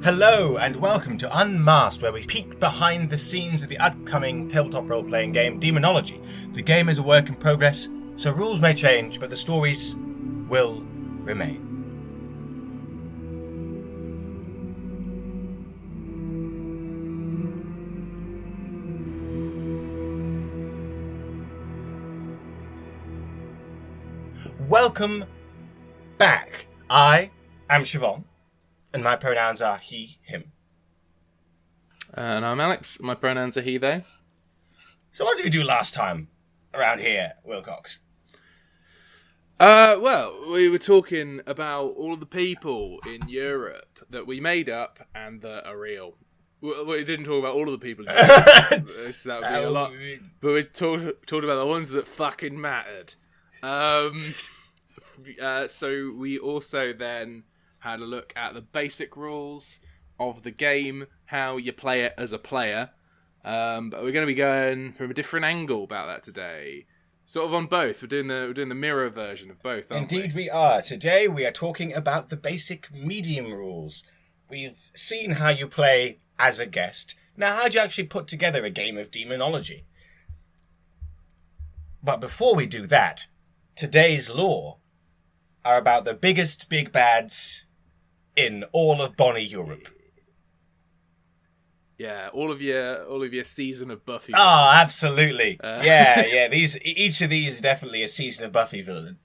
Hello and welcome to Unmasked, where we peek behind the scenes of the upcoming tabletop role-playing game Daemonologie. The game is a work in progress, so rules may change, but the stories will remain. Welcome back. I am Chavonne, and my pronouns are he, him. And I'm Alex. My pronouns are he, they. So what did we do last time around here, Wilcox? Well, we were talking about all of the people in Europe that we made up and that are real. We didn't talk about all of the people in Europe, so that would be a lot. But we talked about the ones that fucking mattered. So we also then had a look at the basic rules of the game, how you play it as a player. But we're going to be going from a different angle about that today. Sort of on both. We're doing the mirror version of both, aren't we? Indeed we are. Today we are talking about the basic medium rules. We've seen how you play as a guest. Now, how do you actually put together a game of Daemonologie? But before we do that, today's lore are about the biggest big bads in all of Bonnie Europe. Yeah, all of your season of Buffy. Oh, absolutely. Yeah. Each of these is definitely a season of Buffy villain.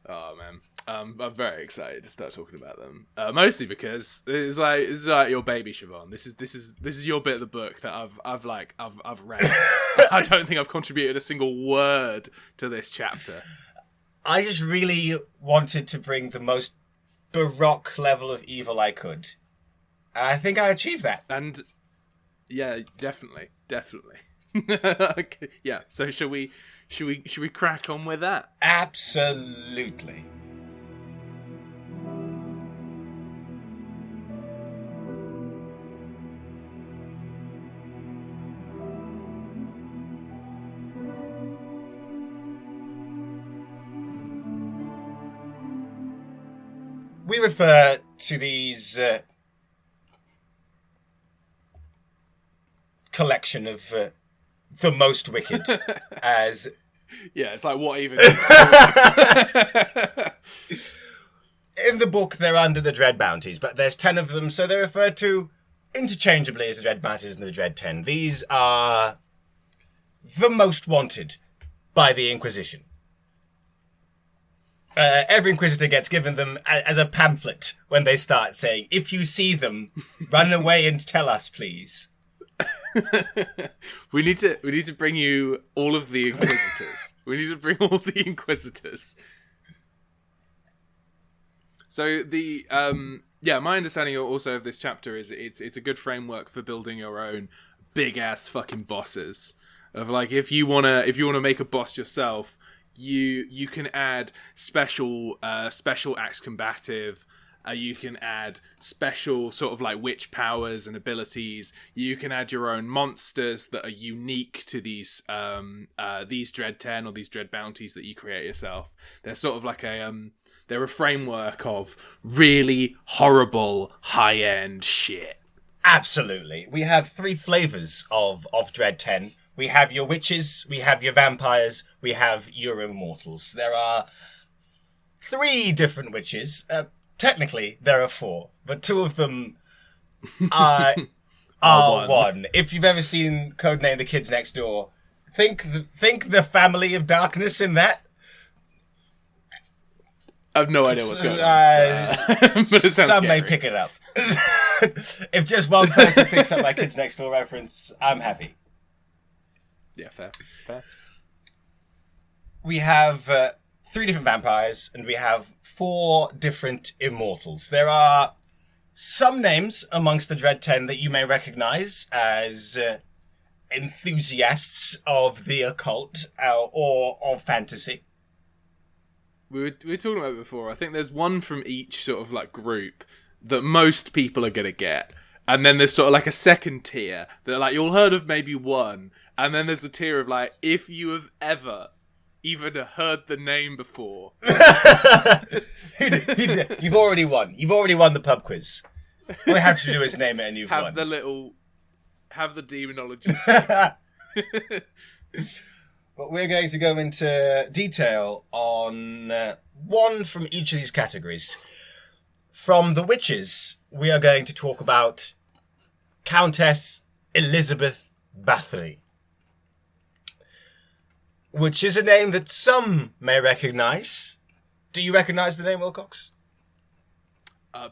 Oh man, I'm very excited to start talking about them. Mostly because this is like your baby, Chavonne. This is your bit of the book that I've read. I don't think I've contributed a single word to this chapter. I just really wanted to bring the most baroque level of evil I could. And I think I achieved that. And yeah, definitely. Okay, yeah, so should we crack on with that? Absolutely. We refer to these collection of the most wicked as... Yeah, it's like, what even? In the book, they're under the Dread Bounties, but there's 10 of them, so they're referred to interchangeably as the Dread Bounties and the Dread 10. These are the most wanted by the Inquisition. Every Inquisitor gets given them as a pamphlet when they start saying, if you see them, run away and tell us, please. We need to bring you all of the Inquisitors. We need to bring all the Inquisitors. So my understanding also of this chapter is it's a good framework for building your own big ass fucking bosses. Of like, if you wanna make a boss yourself, you can add special acts combative. You can add special sort of like witch powers and abilities. You can add your own monsters that are unique to these Dread 10 or these Dread Bounties that you create yourself. They're sort of like they're a framework of really horrible high-end shit. Absolutely. We have 3 flavors of Dread 10. We have your witches, we have your vampires, we have your immortals. There are 3 different witches. Technically, there are 4, but 2 of them are one. If you've ever seen Codename The Kids Next Door, think the family of darkness in that. I have no idea what's going on. But it sounds some scary. may pick it up. If just one person picks up my Kids Next Door reference, I'm happy. Yeah, fair. We have 3 different vampires, and we have 4 different immortals. There are some names amongst the Dread 10 that you may recognize as enthusiasts of the occult or of fantasy. We were talking about it before. I think there's one from each sort of like group that most people are going to get. And then there's sort of like a second tier that like you'll heard of maybe one. And then there's a tier of like, if you have ever even heard the name before. You've already won. You've already won the pub quiz. All you have to do is name it and you've won. Have the Daemonologie. But we're going to go into detail on one from each of these categories. From the witches, we are going to talk about Countess Elizabeth Bathory, which is a name that some may recognise. Do you recognise the name, Wilcox?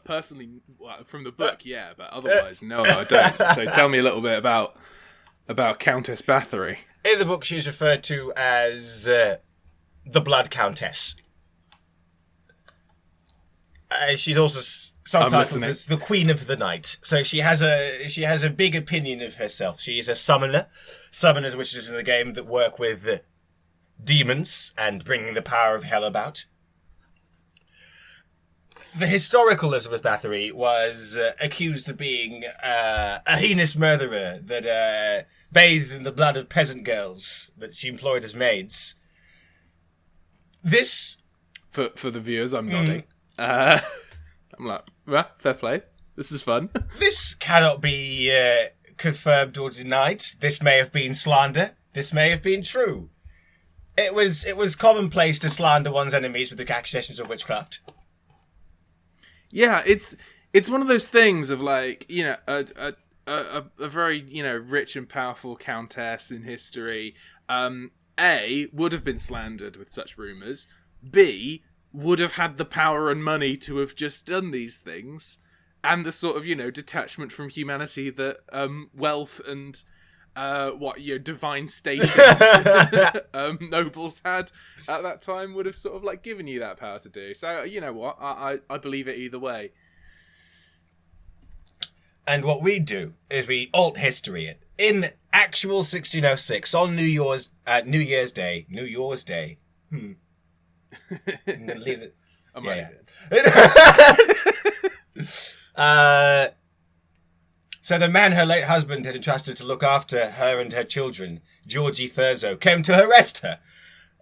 Personally, from the book, yeah, but otherwise, no, I don't. So tell me a little bit about Countess Bathory. In the book, she's referred to as the Blood Countess. She's also sometimes as the Queen of the Night. So she has a big opinion of herself. She is a summoner. Summoners, which is in the game that work with demons and bringing the power of hell about. The historical Elizabeth Bathory was accused of being a heinous murderer that bathed in the blood of peasant girls that she employed as maids. This... For the viewers, I'm nodding. I'm like, well, fair play. This is fun. This cannot be confirmed or denied. This may have been slander. This may have been true. It was commonplace to slander one's enemies with the accusations of witchcraft. Yeah, it's one of those things of like, you know, a very, you know, rich and powerful countess in history. A, would have been slandered with such rumours. B, would have had the power and money to have just done these things. And the sort of, you know, detachment from humanity that wealth and divine station nobles had at that time would have sort of like given you that power to do. So you know what, I believe it either way. And what we do is we alt history it in actual 1606 on New Year's Day. I'm gonna leave it. So the man her late husband had entrusted to look after her and her children, Georgie Thurzo, came to arrest her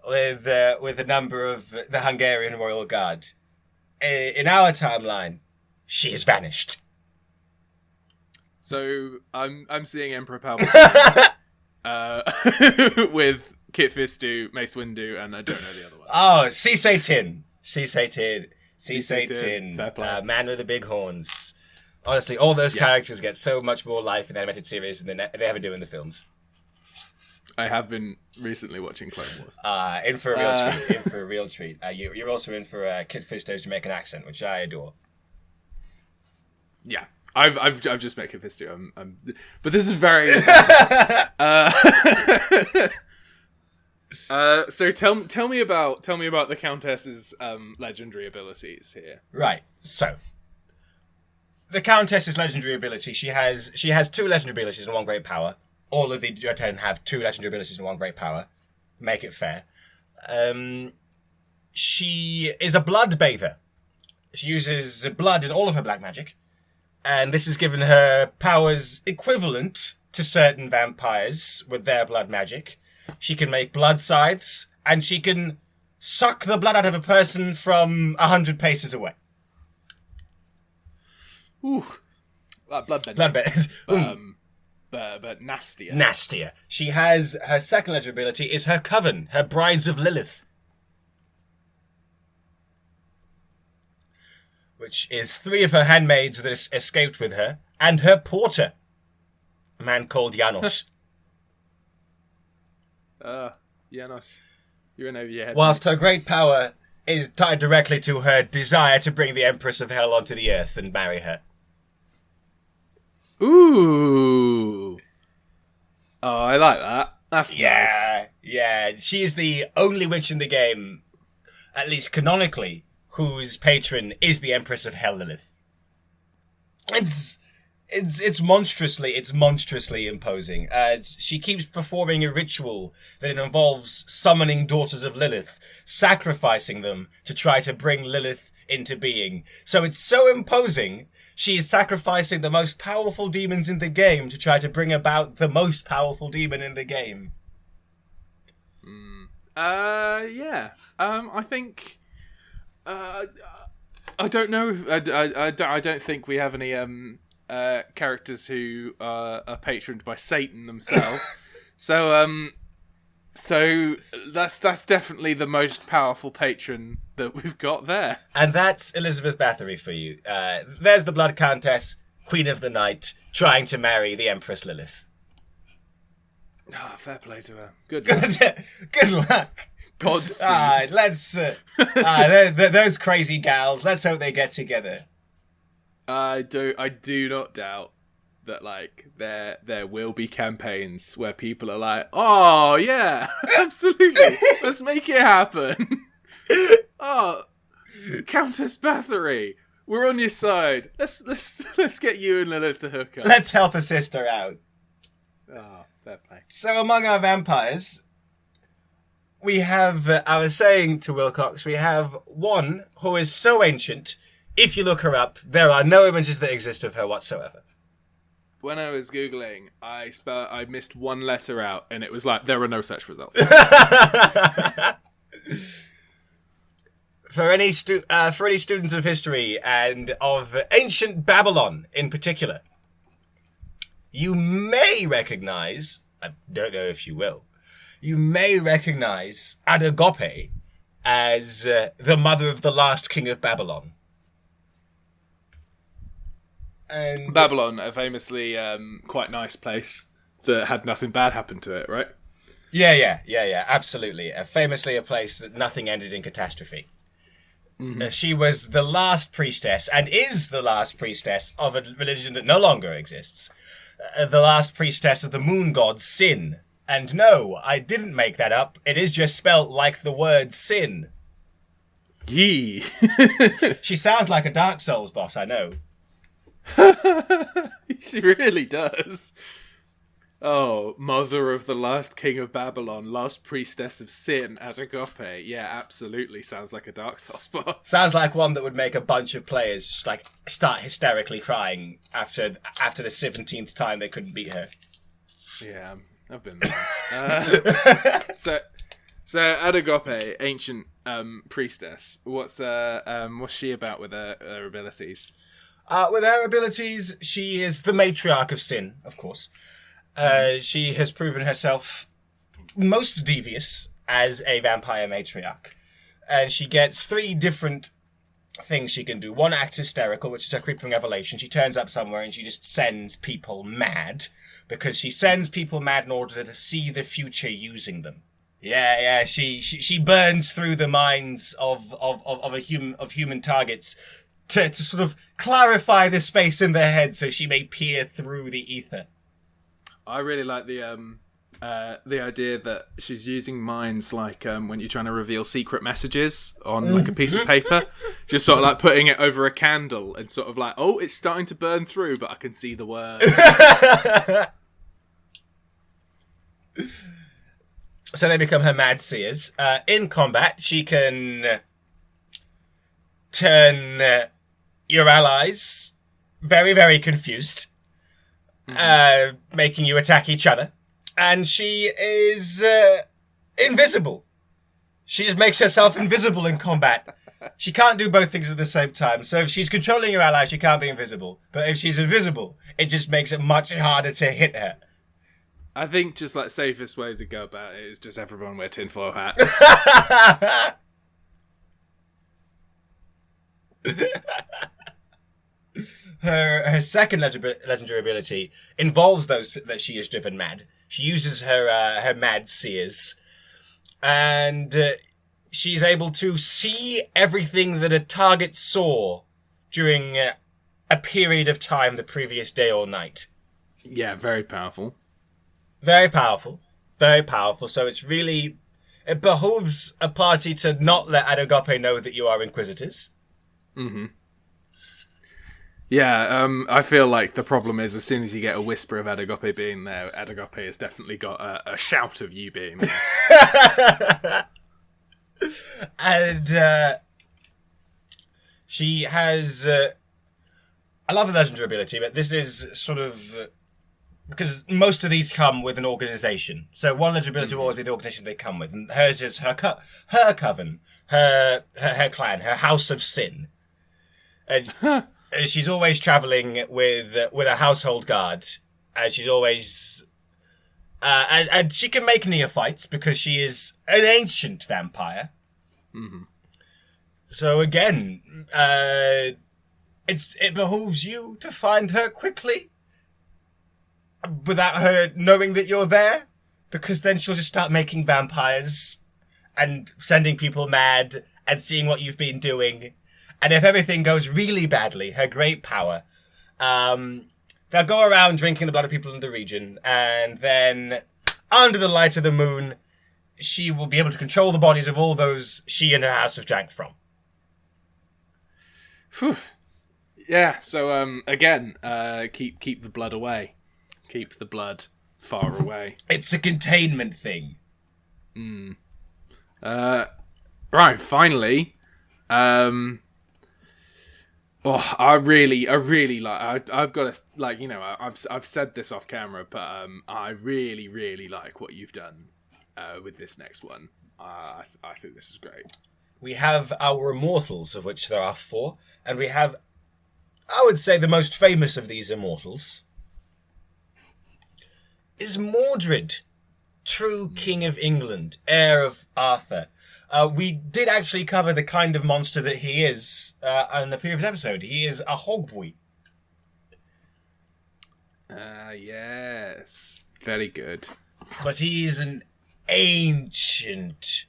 with a number of the Hungarian Royal Guard. In our timeline, she has vanished. So I'm seeing Emperor Palpatine with Kit Fisto, Mace Windu, and I don't know the other one. Oh, Cissé Tin. Fair play. Man with the big horns. Honestly, all those characters get so much more life in the animated series than they ever do in the films. I have been recently watching Clone Wars. In for a real treat. You're also in for Kit Fisto's Jamaican accent, which I adore. Yeah, I've just met Kit Fisto. But this is very. So tell me about the Countess's legendary abilities here. Right. So the Countess's legendary ability, she has two legendary abilities and one great power. All of the Jotun have two legendary abilities and one great power. Make it fair. She is a blood bather. She uses blood in all of her black magic. And this has given her powers equivalent to certain vampires with their blood magic. She can make blood scythes, and she can suck the blood out of a person from 100 paces away. Ooh, like bloodbending. But nastier. Nastier. She has her second legendary ability is her coven, her brides of Lilith, which is 3 of her handmaids that escaped with her, and her porter, a man called Janos. Janos, you're in over your head. Whilst her great power is tied directly to her desire to bring the Empress of Hell onto the earth and marry her. Ooh. Oh, I like that. That's nice. Yeah. She's the only witch in the game, at least canonically, whose patron is the Empress of Hell, Lilith. It's monstrously imposing. She keeps performing a ritual that involves summoning daughters of Lilith, sacrificing them to try to bring Lilith into being. So it's so imposing, she is sacrificing the most powerful demons in the game to try to bring about the most powerful demon in the game. Yeah. I think. I don't know. I don't think we have any characters who are patroned by Satan themselves. So that's definitely the most powerful patron that we've got there. And that's Elizabeth Bathory for you. There's the Blood Countess, Queen of the Night, trying to marry the Empress Lilith. Ah, fair play to her. Good luck. Godspeed. Let's those crazy gals. Let's hope they get together. I do not doubt that like there will be campaigns where people are like, oh yeah, absolutely, let's make it happen. Oh, Countess Bathory, we're on your side. Let's get you and Lilith to hook up. Let's help a sister out. Oh, fair play. So among our vampires, we have, I was saying to Wilcox, we have one who is so ancient, if you look her up, there are no images that exist of her whatsoever. When I was Googling, I missed one letter out, and it was like, there are no such results. For any students of history, and of ancient Babylon in particular, you may recognize, I don't know if you will, you may recognize Adagope as the mother of the last king of Babylon. And Babylon, a famously quite nice place that had nothing bad happen to it, right? Yeah, absolutely. Famously a place that nothing ended in catastrophe. Mm-hmm. She was the last priestess, and is the last priestess of a religion that no longer exists. The last priestess of the moon god, Sin. And no, I didn't make that up. It is just spelt like the word sin. Yee. She sounds like a Dark Souls boss, I know. She really does. Oh, mother of the last king of Babylon, last priestess of sin, Adagope. Yeah, absolutely sounds like a Dark Souls boss. Sounds like one that would make a bunch of players just like start hysterically crying after the 17th time they couldn't beat her. Yeah, I've been there. So Adagope, ancient priestess. What's she about with her abilities? With her abilities, she is the matriarch of sin, of course. She has proven herself most devious as a vampire matriarch. And she gets 3 different things she can do. One acts hysterical, which is her creeping revelation. She turns up somewhere and she just sends people mad. Because she sends people mad in order to see the future using them. Yeah, she burns through the minds of human targets to sort of clarify the space in their head so she may peer through the ether. I really like the idea that she's using minds like when you're trying to reveal secret messages on like a piece of paper, just sort of like putting it over a candle and sort of like, oh, it's starting to burn through, but I can see the words. So they become her mad seers. In combat, she can turn your allies very, very confused, making you attack each other. And she is invisible. She just makes herself invisible in combat. She can't do both things at the same time. So if she's controlling your ally, she can't be invisible. But if she's invisible, it just makes it much harder to hit her. I think just like safest way to go about it is just everyone wear tinfoil hats. Her second legendary ability involves those that she is driven mad. She uses her mad seers, and she's able to see everything that a target saw during a period of time the previous day or night. Yeah, very powerful. Very powerful. Very powerful. So it behooves a party to not let Adagope know that you are Inquisitors. Mm-hmm. Yeah, I feel like the problem is as soon as you get a whisper of Adagope being there, Adagope has definitely got a shout of you being there. And she has... I love the legendary ability, but this is sort of because most of these come with an organization. So one eligibility will always be the organization they come with, and hers is her coven, her clan, her house of sin, and she's always traveling with a household guard, and she's always and she can make neophytes because she is an ancient vampire. Mm-hmm. So again, it behooves you to find her quickly, without her knowing that you're there, because then she'll just start making vampires and sending people mad and seeing what you've been doing. And if everything goes really badly, her great power, they'll go around drinking the blood of people in the region, and then, under the light of the moon, she will be able to control the bodies of all those she and her house have drank from. Whew. Yeah, so, again, keep the blood away. Keep the blood far away. It's a containment thing. Right, finally. I really like. I've got to, like, you know, I've said this off camera, but I really, really like what you've done with this next one. I think this is great. We have our immortals, of which there are 4, and we have, I would say, the most famous of these immortals is Mordred, true King of England, heir of Arthur. We did actually cover the kind of monster that he is in the previous episode. He is a hogboy. Yes. Very good. But he is an ancient,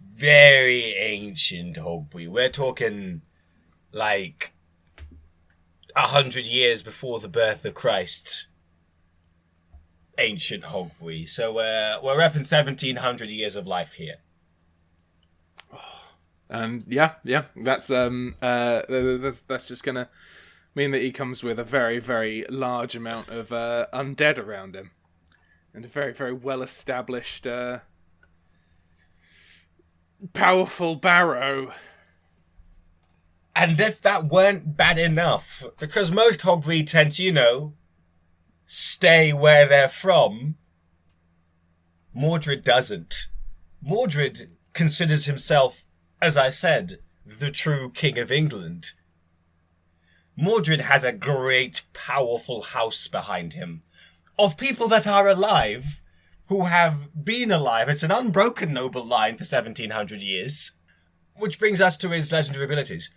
very ancient hogboy. We're talking, like, 100 years before the birth of Christ. Ancient hogboy. So we're repping 1700 years of life here. And yeah, that's just gonna mean that he comes with a very, very large amount of undead around him, and a very, very well established, powerful barrow. And if that weren't bad enough, because most hogboy tend to, you know, stay where they're from, Mordred doesn't. Mordred considers himself, as I said, the true King of England. Mordred has a great, powerful house behind him, of people that are alive, who have been alive. It's an unbroken noble line for 1700 years. Which brings us to his legendary abilities.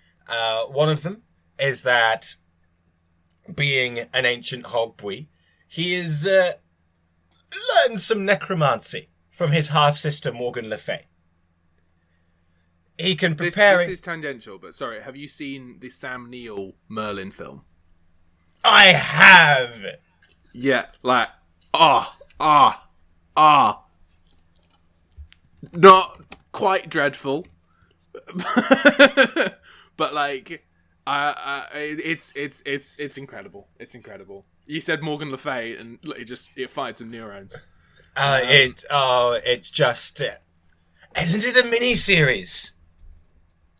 One of them is that, being an ancient hogboy, he has learned some necromancy from his half-sister Morgan Le Fay. He can prepare... This is tangential, but sorry, have you seen the Sam Neill Merlin film? I have! Yeah, like, not quite dreadful, but like, it's incredible. It's incredible. You said Morgan Le Fay, and it fired some neurons. It's just, isn't it a mini-series?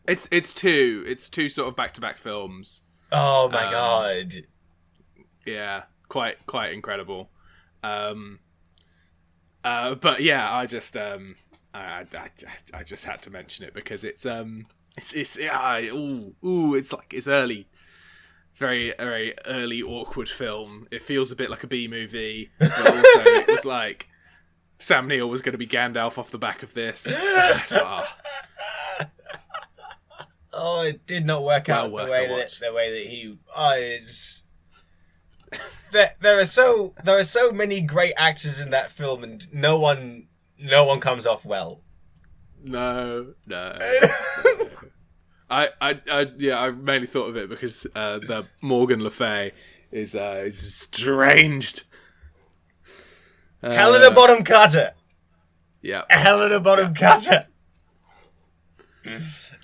It's two sort of back-to-back films. Oh my god! Yeah, quite incredible. But yeah, I just had to mention it because it's early, very very early awkward film. It feels a bit like a B movie, but also it was like Sam Neill was going to be Gandalf off the back of this. Oh, it did not work out the way that he is. There are so many great actors in that film, and no one comes off well. No. I mainly thought of it because the Morgan Le Fay is estranged. Helena Bonham Carter. Yeah. Helena Bonham Carter.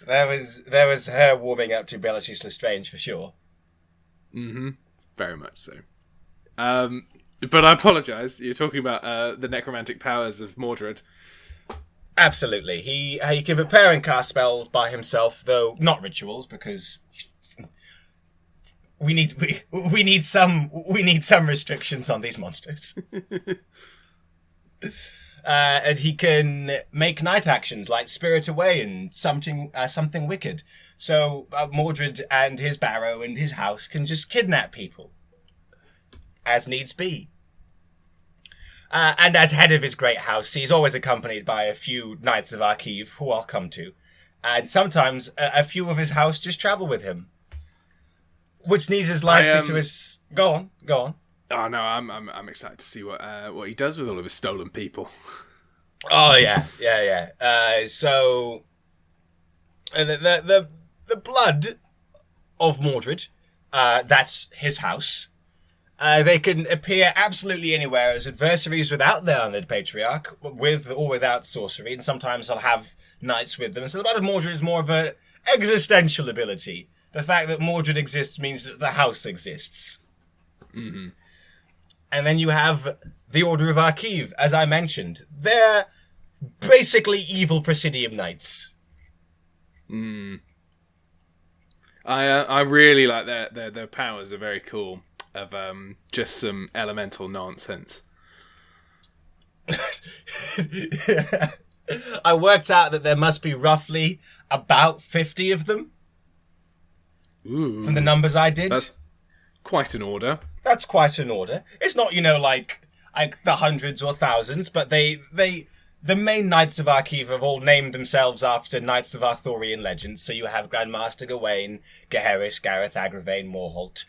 There was her warming up to Bellatrix Lestrange for sure. Mm-hmm. Very much so. But I apologise. You're talking about the necromantic powers of Mordred. Absolutely. He can prepare and cast spells by himself, though not rituals, because we need some restrictions on these monsters. And he can make night actions like Spirit Away and something wicked. So Mordred and his barrow and his house can just kidnap people as needs be. And as head of his great house, he's always accompanied by a few Knights of Archive, who I'll come to. And sometimes a few of his house just travel with him. Which needs his license to his... Go on. Oh no, I'm excited to see what he does with all of his stolen people. Oh yeah. So the blood of Mordred, that's his house. They can appear absolutely anywhere as adversaries without their undead patriarch, with or without sorcery, and sometimes they'll have knights with them. So the blood of Mordred is more of an existential ability. The fact that Mordred exists means that the house exists. Mm-hmm. And then you have the Order of Archive, as I mentioned. They're basically evil Presidium Knights. I really like their powers are very cool. Of just some elemental nonsense. I worked out that there must be roughly about 50 of them. Ooh, from the numbers I did. That's quite an order. That's quite an order. It's not, like the hundreds or thousands, but the main Knights of Archive have all named themselves after Knights of Arthurian legends. So you have Grandmaster Gawain, Gaheris, Gareth, Agravain, Morholt.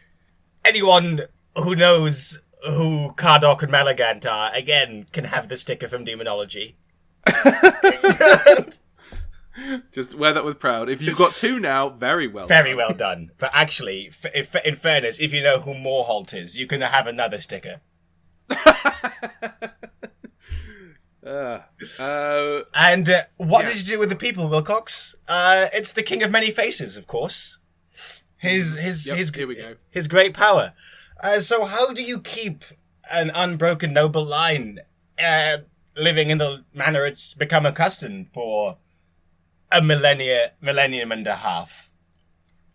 Anyone who knows who Cardok and Malagant are, again, can have the sticker from Daemonologie. Just wear that with pride. If you've got two now, very well Very well done. But actually, in fairness, if you know who Morholt is, you can have another sticker. And what did you do with the people, Wilcox? It's the King of Many Faces, of course. Here we go. His great power. So how do you keep an unbroken noble line living in the manner it's become accustomed for a millennium and a half?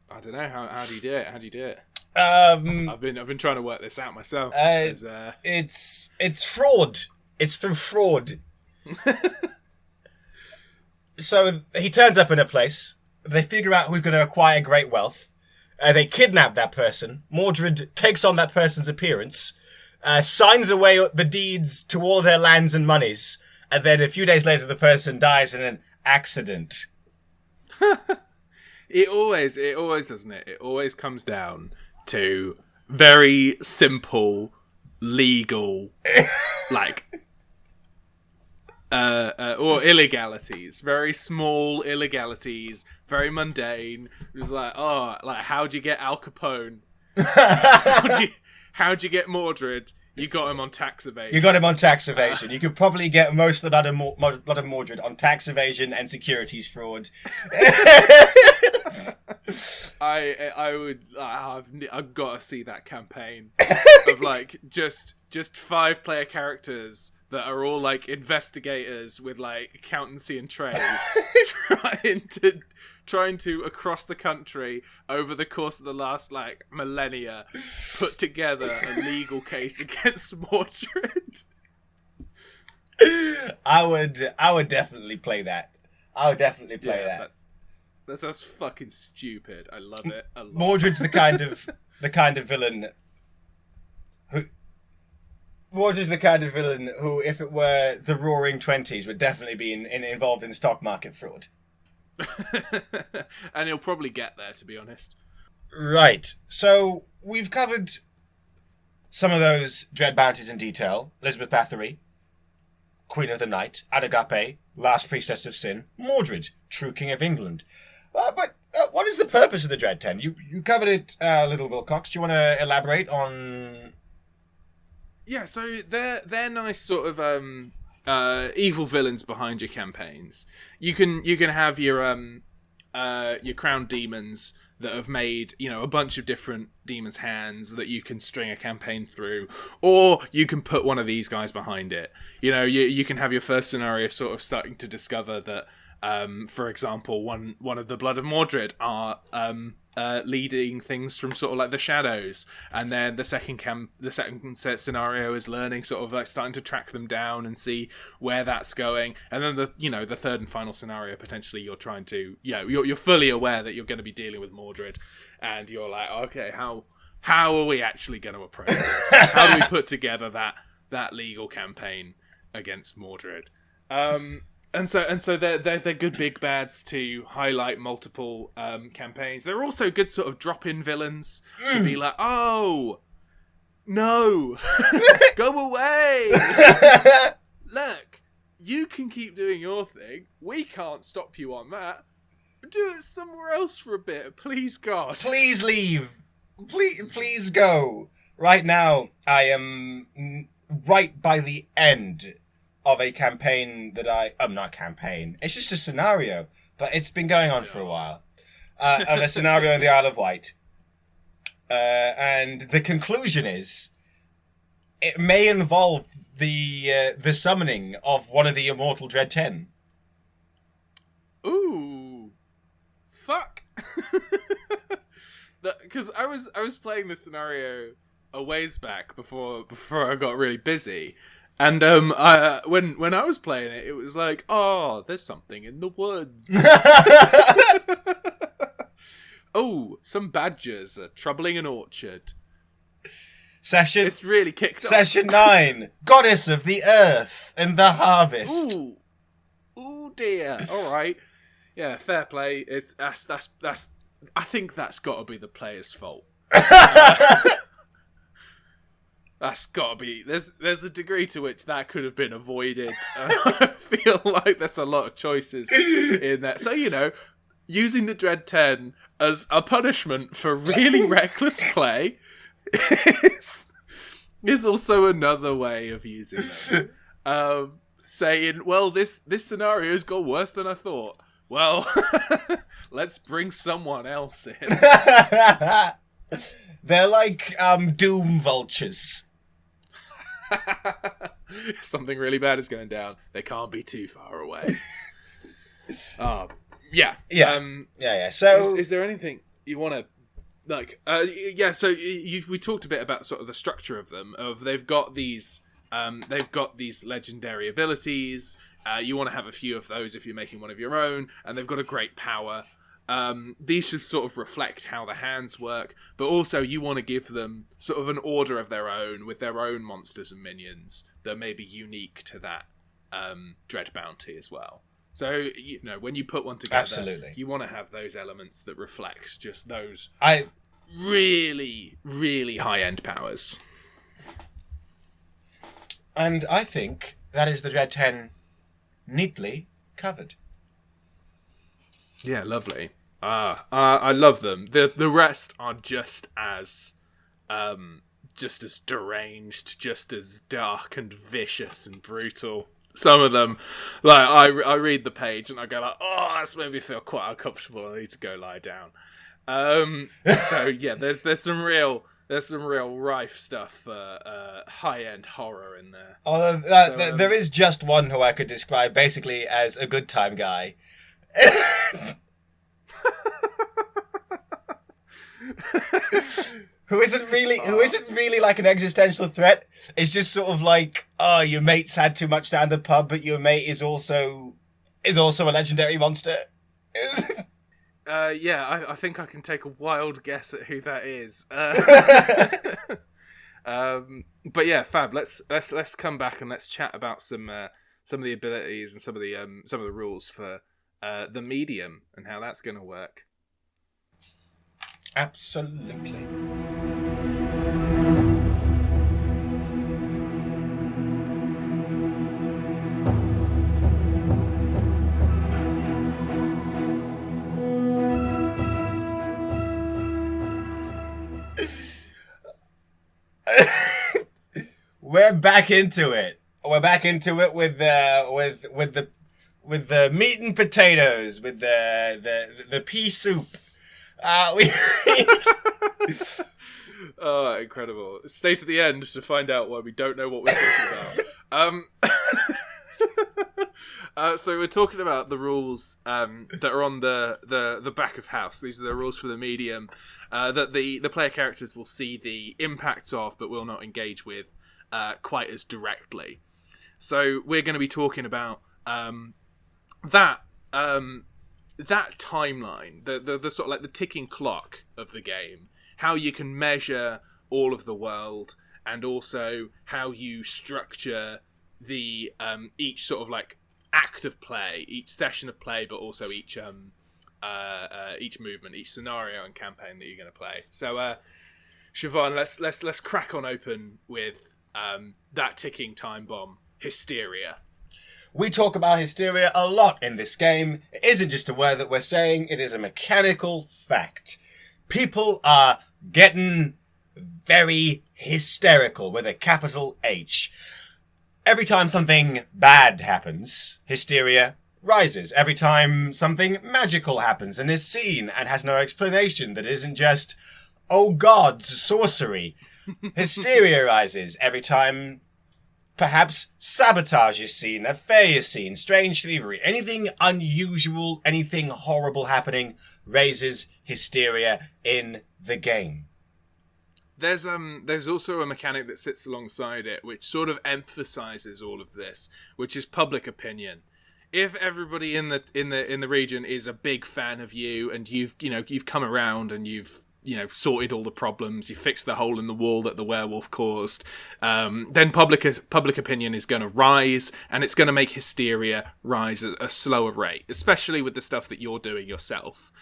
I don't know. How do you do it? I've been trying to work this out myself. It's fraud. It's through fraud. So he turns up in a place. They figure out who's going to acquire great wealth. They kidnap that person. Mordred takes on that person's appearance, signs away the deeds to all their lands and monies, and then a few days later the person dies in an accident. It always doesn't it? It always comes down to very simple, legal, or illegalities. Very small illegalities. Very mundane. It was how'd you get Al Capone? How'd you get Mordred? You got him on tax evasion. You could probably get most of the blood of Mordred on tax evasion and securities fraud. I've got to see that campaign of just 5-player characters that are all investigators with accountancy and trade trying to across the country over the course of the last millennia put together a legal case against Mordred. I would definitely play that. That. That sounds fucking stupid. I love it a lot. Mordred's the kind of villain who. Mordred's the kind of villain who, if it were the Roaring Twenties, would definitely be involved in stock market fraud. And he'll probably get there, to be honest. Right. So we've covered some of those dread bounties in detail. Elizabeth Bathory, Queen of the Night, Adagape, Last Priestess of Sin, Mordred, True King of England. But what is the purpose of the Dread 10? You covered it a little, Wilcox. Do you want to elaborate on... Yeah, so they're nice sort of evil villains behind your campaigns. You can have your crowned demons that have made a bunch of different demons' hands that you can string a campaign through, or you can put one of these guys behind it. You can have your first scenario sort of starting to discover that For example, one of the Blood of Mordred are leading things from sort of like the shadows, and then the second set scenario is learning sort of like starting to track them down and see where that's going, and then the third and final scenario potentially you're trying to you're fully aware that you're going to be dealing with Mordred, and you're like, okay, how are we actually going to approach this? How do we put together that legal campaign against Mordred? And so they're good big bads to highlight multiple campaigns. They're also good sort of drop-in villains to be like, oh, no, go away. Look, you can keep doing your thing. We can't stop you on that. Do it somewhere else for a bit, please, God. Please leave. Please go. Right now, I am right by the end of a campaign that not campaign, it's just a scenario, but it's been going on for a while, of a scenario in the Isle of Wight. And the conclusion is, it may involve the summoning of one of the immortal Dread 10. Ooh. Fuck. Because I was playing this scenario a ways back before I got really busy. And when I was playing it, it was like, oh, there's something in the woods. Oh, some badgers are troubling an orchard. It's really kicked off. Session 9, Goddess of the Earth and the Harvest. Ooh dear. All right. Yeah, fair play. That's. I think that's got to be the player's fault. That's gotta be. There's a degree to which that could have been avoided. I feel like there's a lot of choices in that. So using the Dread 10 as a punishment for really reckless play is also another way of using them. Saying, well, this scenario's got worse than I thought. Well, let's bring someone else in. They're like doom vultures. Something really bad is going down. They can't be too far away. Yeah. So, is there anything you want to like? So we talked a bit about sort of the structure of them. They've got these legendary abilities. You want to have a few of those if you're making one of your own, and they've got a great power. These should sort of reflect how the hands work, but also you want to give them sort of an order of their own with their own monsters and minions that may be unique to that Dread Bounty as well. So when you put one together, absolutely, you want to have those elements that reflects just those really, really high-end powers. And I think that is the Dread 10 neatly covered. Yeah, lovely. I love them. The rest are just as deranged, just as dark and vicious and brutal. Some of them, like I read the page and I go like, oh, that's made me feel quite uncomfortable. I need to go lie down. So yeah, there's some real rife stuff for high-end horror in there. Although there is just one who I could describe basically as a good time guy. who isn't really like an existential threat. It's just sort of like, oh, your mate's had too much down the pub, but your mate is also a legendary monster. I think I can take a wild guess at who that is. But yeah, Fab. Let's come back and let's chat about some of the abilities and some of the rules for the medium and how that's going to work. Absolutely. We're back into it. We're back into it with the meat and potatoes, with the pea soup. Oh, incredible! Stay to the end to find out why we don't know what we're talking about. So we're talking about the rules that are on the back of house. These are the rules for the medium that the player characters will see the impacts of, but will not engage with quite as directly. So we're going to be talking about that timeline, the sort of like the ticking clock of the game, how you can measure all of the world, and also how you structure the each sort of like act of play, each session of play, but also each movement, each scenario and campaign that you're going to play. So, Chavonne, let's crack on open with that ticking time bomb, hysteria. We talk about hysteria a lot in this game. It isn't just a word that we're saying, it is a mechanical fact. People are getting very hysterical with a capital H. Every time something bad happens, hysteria rises. Every time something magical happens and is seen and has no explanation that isn't just, oh gods, sorcery, hysteria rises. Every time perhaps sabotage is seen, a fae is seen, strange thievery, anything unusual, anything horrible happening raises hysteria in the game. There's also a mechanic that sits alongside it, which sort of emphasizes all of this, which is public opinion. If everybody in the region is a big fan of you, and you've come around and you've sorted all the problems, you fixed the hole in the wall that the werewolf caused, then public opinion is going to rise, and it's going to make hysteria rise at a slower rate, especially with the stuff that you're doing yourself.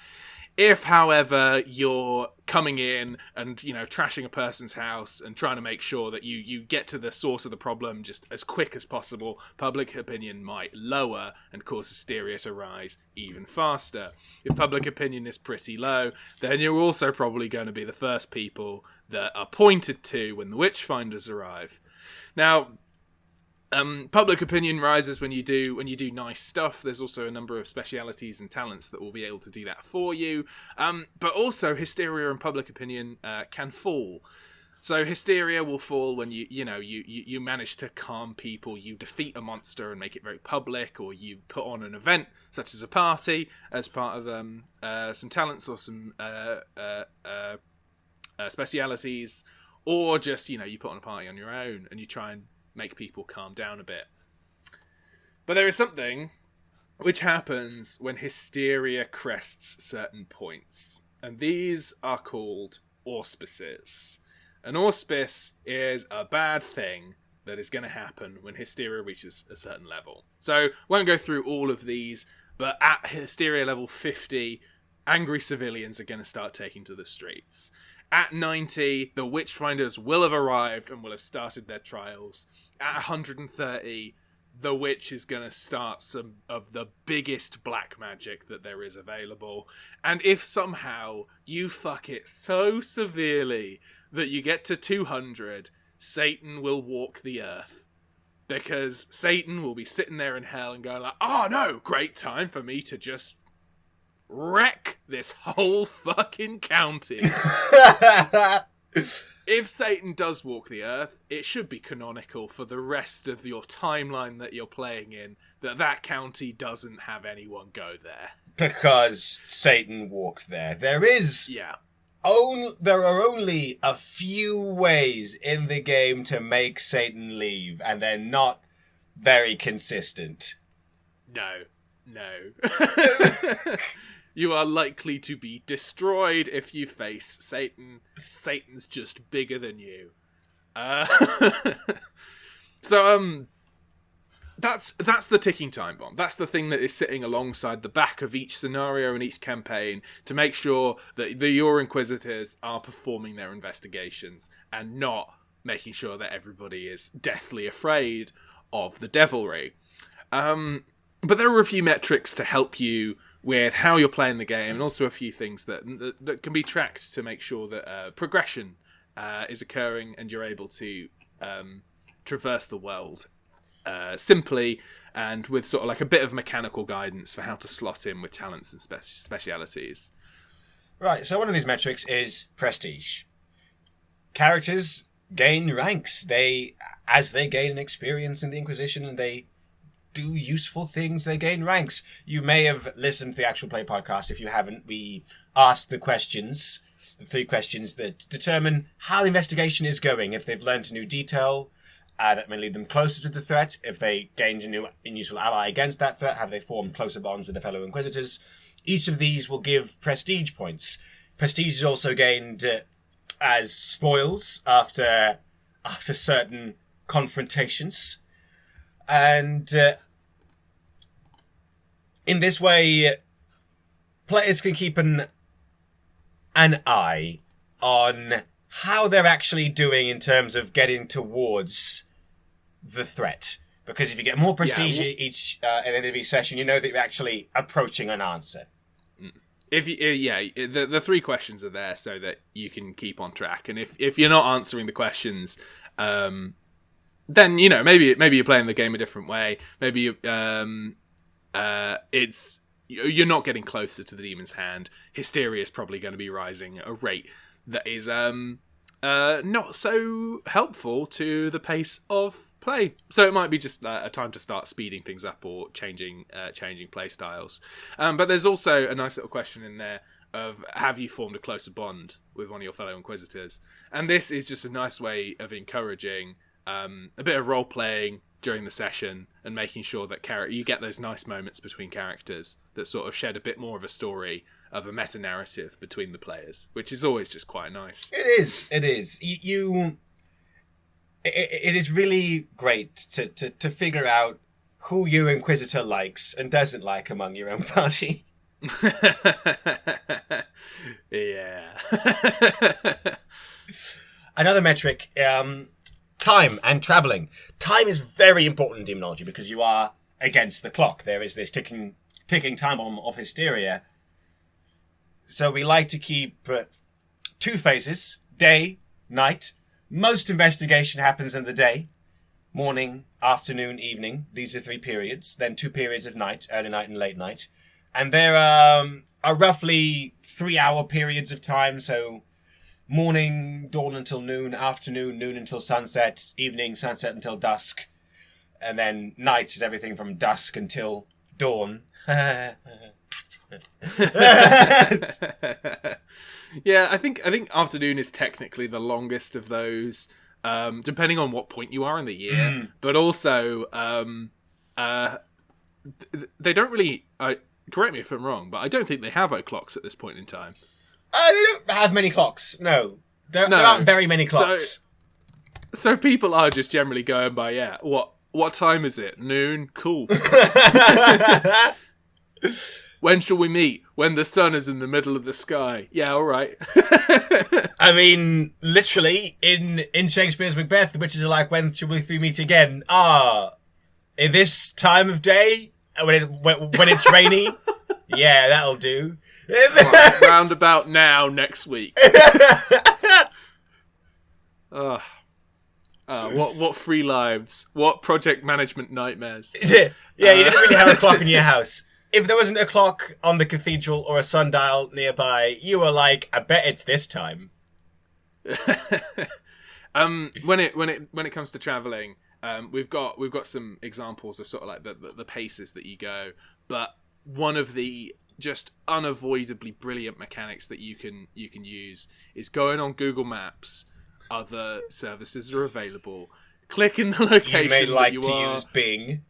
If, however, you're coming in and, trashing a person's house and trying to make sure that you get to the source of the problem just as quick as possible, public opinion might lower and cause hysteria to rise even faster. If public opinion is pretty low, then you're also probably going to be the first people that are pointed to when the Witchfinders arrive. Now, public opinion rises when you do nice stuff. There's also a number of specialities and talents that will be able to do that for you. But also hysteria and public opinion can fall. So hysteria will fall when you manage to calm people, you defeat a monster and make it very public, or you put on an event such as a party as part of some talents or some specialities, or just you put on a party on your own and you try and make people calm down a bit. But there is something which happens when hysteria crests certain points, and these are called auspices. An auspice is a bad thing that is going to happen when hysteria reaches a certain level. So, won't go through all of these, but at hysteria level 50, angry civilians are going to start taking to the streets. At 90, the Witchfinders will have arrived and will have started their trials. At 130, the witch is going to start some of the biggest black magic that there is available. And if somehow you fuck it so severely that you get to 200, Satan will walk the earth. Because Satan will be sitting there in hell and going like, oh no, great time for me to just wreck this whole fucking county. If Satan does walk the earth, it should be canonical for the rest of your timeline that you're playing in that county doesn't have anyone go there. Because Satan walked there. There are only a few ways in the game to make Satan leave, and they're not very consistent. No. You are likely to be destroyed if you face Satan. Satan's just bigger than you. So that's the ticking time bomb. That's the thing that is sitting alongside the back of each scenario and each campaign to make sure that your Inquisitors are performing their investigations and not making sure that everybody is deathly afraid of the devilry. But there are a few metrics to help you with how you're playing the game, and also a few things that can be tracked to make sure that progression is occurring and you're able to traverse the world simply and with sort of like a bit of mechanical guidance for how to slot in with talents and specialities. Right, so one of these metrics is prestige. Characters gain ranks. As they gain experience in the Inquisition and they do useful things. They gain ranks. You may have listened to the actual play podcast. If you haven't, we asked the questions, the 3 questions that determine how the investigation is going. If they've learned a new detail, that may lead them closer to the threat. If they gained a new and useful ally against that threat, have they formed closer bonds with their fellow Inquisitors? Each of these will give prestige points. Prestige is also gained as spoils after certain confrontations. And in this way, players can keep an eye on how they're actually doing in terms of getting towards the threat. Because if you get more prestige each at the end of each session, you know that you're actually approaching an answer. If you, the 3 questions are there so that you can keep on track. And if you're not answering the questions, then maybe you're playing the game a different way. Maybe it's you're not getting closer to the demon's hand. Hysteria is probably going to be rising at a rate that is not so helpful to the pace of play. So it might be just a time to start speeding things up or changing play styles. But there's also a nice little question in there of, have you formed a closer bond with one of your fellow Inquisitors? And this is just a nice way of encouraging a bit of role-playing during the session and making sure that you get those nice moments between characters that sort of shed a bit more of a story, of a meta-narrative between the players, which is always just quite nice. It is. It is really great to figure out who your Inquisitor likes and doesn't like among your own party. Yeah. Another metric, time and travelling. Time is very important in Daemonologie because you are against the clock. There is this ticking time bomb of hysteria. So we like to keep 2 phases, day, night. Most investigation happens in the day. Morning, afternoon, evening. These are 3 periods. Then 2 periods of night, early night and late night. And there are roughly 3-hour periods of time. So morning, dawn until noon, afternoon, noon until sunset, evening, sunset until dusk. And then night is everything from dusk until dawn. Yeah, I think afternoon is technically the longest of those, depending on what point you are in the year. But also, they don't really. Correct me if I'm wrong, but I don't think they have o'clocks at this point in time. They don't have many clocks. No, there aren't very many clocks. So people are just generally going by What time is it? Noon. Cool. When shall we meet? When the sun is in the middle of the sky. Yeah, all right. I mean, literally, in Shakespeare's Macbeth, the witches are like, when shall we meet again? In this time of day? When it's rainy? Yeah, that'll do. Right, round about now, next week. What free lives. What project management nightmares. Yeah, you didn't really have a clock in your house. If there wasn't a clock on the cathedral or a sundial nearby, you were like, I bet it's this time. When it comes to traveling, we've got some examples of sort of like the paces that you go, but one of the just unavoidably brilliant mechanics that you can use is going on Google Maps. Other services are available. Click in the location. You may like that to use Bing.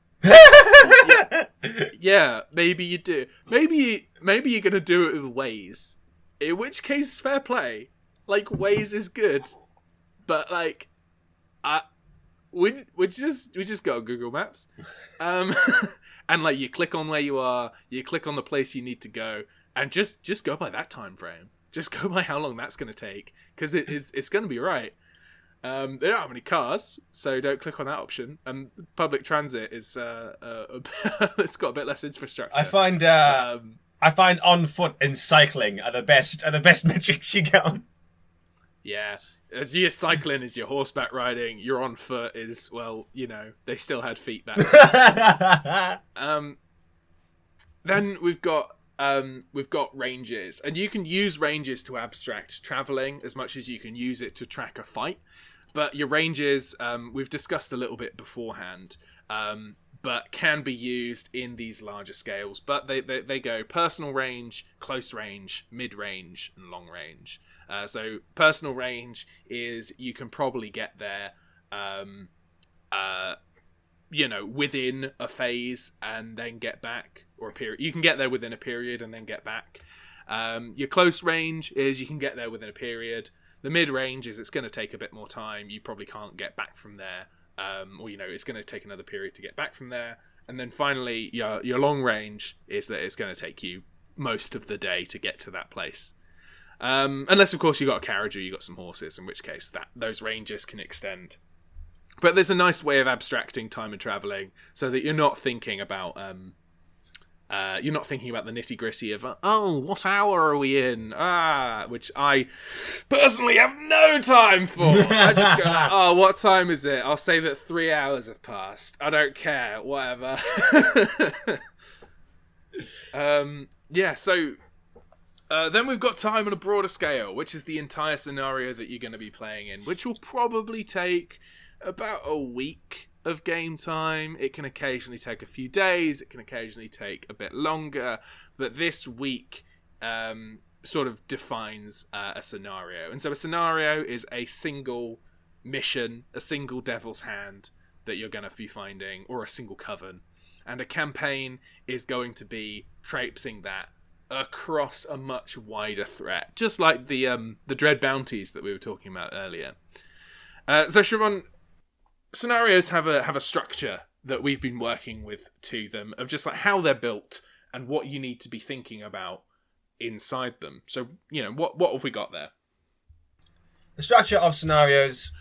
Yeah, maybe you do. Maybe you're gonna do it with Waze. In which case, fair play. Like, Waze is good, but like, we just go on Google Maps, and like you click on where you are, you click on the place you need to go, and just go by that time frame. Just go by how long that's gonna take, because it's gonna be right. They don't have any cars, so don't click on that option. And public transit is it's got a bit less infrastructure. I find on foot and cycling are the best metrics you get on. Yeah, your cycling is your horseback riding. Your on foot is, well, they still had feet back then. Then we've got ranges, and you can use ranges to abstract traveling as much as you can use it to track a fight. But your ranges, we've discussed a little bit beforehand. but can be used in these larger scales. But they go personal range, close range, mid-range, and long range. So personal range is you can probably get there, within a phase and then get back, or a period. You can get there within a period and then get back. Your close range is you can get there within a period. The mid-range is it's going to take a bit more time. You probably can't get back from there. It's going to take another period to get back from there. And then finally, your long range is that it's going to take you most of the day to get to that place. Unless, of course, you got a carriage or you got some horses, in which case those ranges can extend. But there's a nice way of abstracting time and traveling so that you're not thinking about the nitty-gritty of, what hour are we in? Which I personally have no time for. I just go, what time is it? I'll say that 3 hours have passed. I don't care. Whatever. Then we've got time on a broader scale, which is the entire scenario that you're going to be playing in, which will probably take about a week of game time. It can occasionally take a few days, it can occasionally take a bit longer, but this week sort of defines a scenario. And so a scenario is a single mission, a single devil's hand that you're going to be finding, or a single coven. And a campaign is going to be traipsing that across a much wider threat, just like the Dread Bounties that we were talking about earlier. So Chavonne, scenarios have a structure that we've been working with to them, of just like how they're built and what you need to be thinking about inside them. So, what have we got there? The structure of scenarios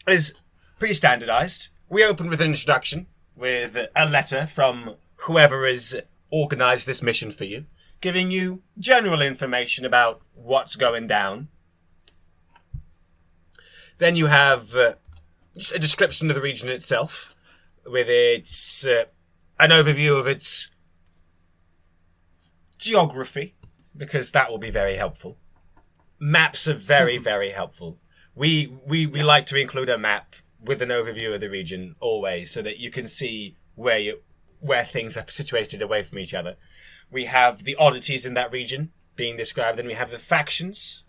is pretty standardized. We open with an introduction, with a letter from whoever has organized this mission for you, giving you general information about what's going down. Then you have just a description of the region itself, with its an overview of its geography, because that will be very helpful. Maps are very, very helpful. We like to include a map with an overview of the region always, so that you can see where things are situated away from each other. We have the oddities in that region being described, and we have the factions.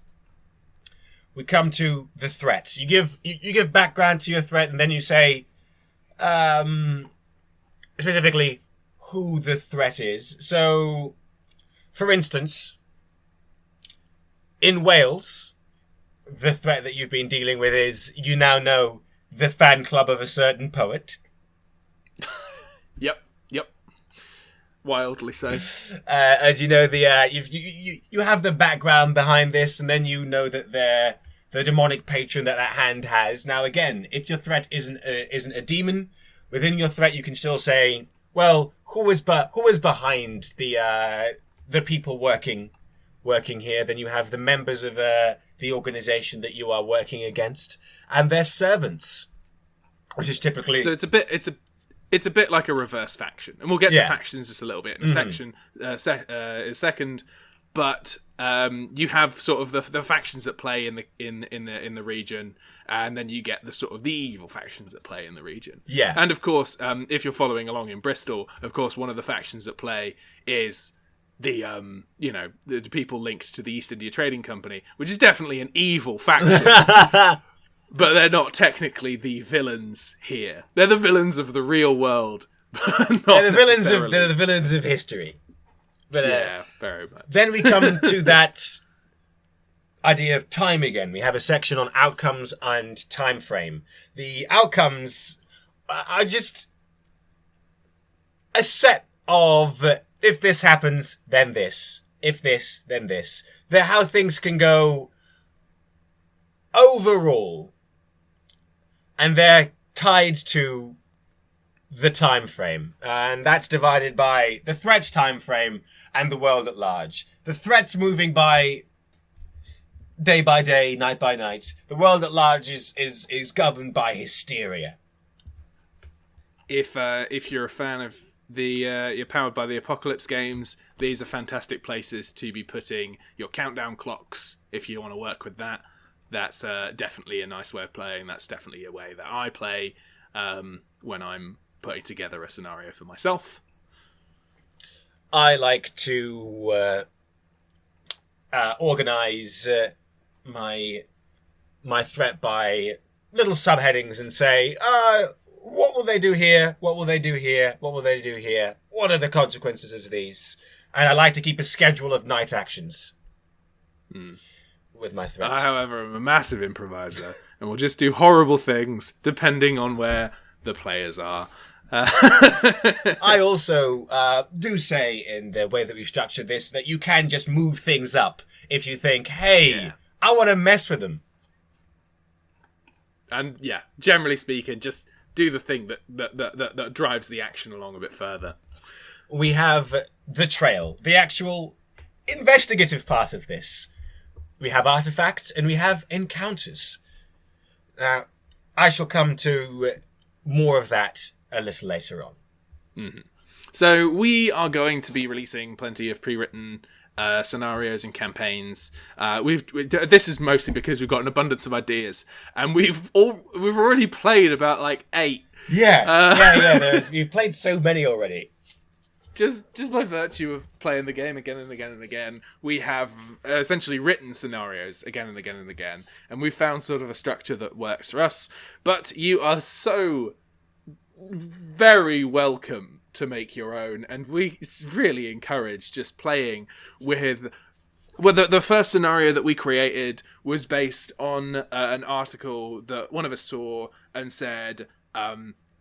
We come to the threat. You give background to your threat, and then you say specifically who the threat is. So, for instance, in Wales, the threat that you've been dealing with is, you now know, the fan club of a certain poet. Yep. Wildly so. As you know, you have the background behind this, and then you know that they're the demonic patron that hand has. Now, again, if your threat isn't a demon, within your threat you can still say, well, who is behind the people working here? Then you have the members of the organization that you are working against, and their servants, which is typically. So it's a bit like a reverse faction, and we'll get to factions just a little bit in a second. But you have sort of the factions that play in the region, and then you get the sort of the evil factions that play in the region. Yeah, and of course, if you're following along in Bristol, of course, one of the factions that play is the people linked to the East India Trading Company, which is definitely an evil faction. But they're not technically the villains here. They're the villains of the real world. They're the villains of history. But, yeah, very much. Then we come to that idea of time again. We have a section on outcomes and time frame. The outcomes are just a set of, if this happens, then this. If this, then this. They're how things can go overall. And they're tied to the time frame. And that's divided by the threat's time frame and the world at large. The threat's moving by day, night by night. The world at large is governed by hysteria. If you're a fan of you're powered by the Apocalypse games, these are fantastic places to be putting your countdown clocks if you want to work with that. That's definitely a nice way of playing. That's definitely a way that I play when I'm putting together a scenario for myself. I like to organize my threat by little subheadings and say, what will they do here? What will they do here? What will they do here? What are the consequences of these? And I like to keep a schedule of night actions with my threats. I, however, am a massive improviser and will just do horrible things depending on where the players are. I also do say in the way that we've structured this that you can just move things up if you think, hey, I want to mess with them. And yeah, generally speaking, just do the thing that drives the action along a bit further. We have the trail, the actual investigative part of this. We have artifacts and we have encounters. Now, I shall come to more of that a little later on. Mm-hmm. So we are going to be releasing plenty of pre-written scenarios and campaigns. This is mostly because we've got an abundance of ideas, and we've already played about like 8. Yeah. You've played so many already. Just by virtue of playing the game again and again and again, we have essentially written scenarios again and again and again, and we've found sort of a structure that works for us. But you are so very welcome to make your own, and we really encourage just playing with... Well, the first scenario that we created was based on an article that one of us saw and said,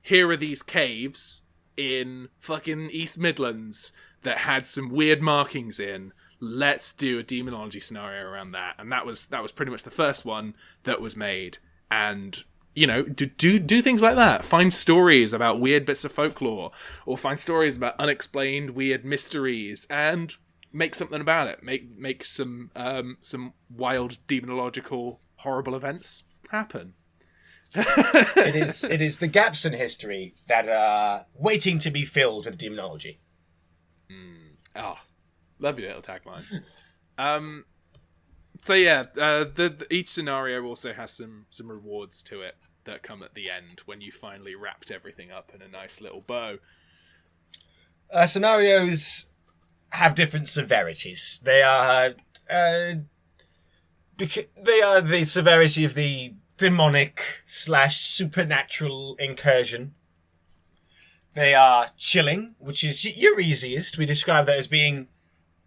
here are these caves in fucking East Midlands that had some weird markings in. Let's do a demonology scenario around that. And that was pretty much the first one that was made. And, you know, do things like that. Find stories about weird bits of folklore, or find stories about unexplained weird mysteries, and make something about it. Make some wild demonological horrible events happen. It is the gaps in history that are waiting to be filled with demonology. Lovely little tagline. So yeah, each scenario also has some rewards to it that come at the end when you finally wrapped everything up in a nice little bow. Scenarios have different severities. They are the severity of the demonic/supernatural incursion. They are chilling, which is your easiest. We describe that as being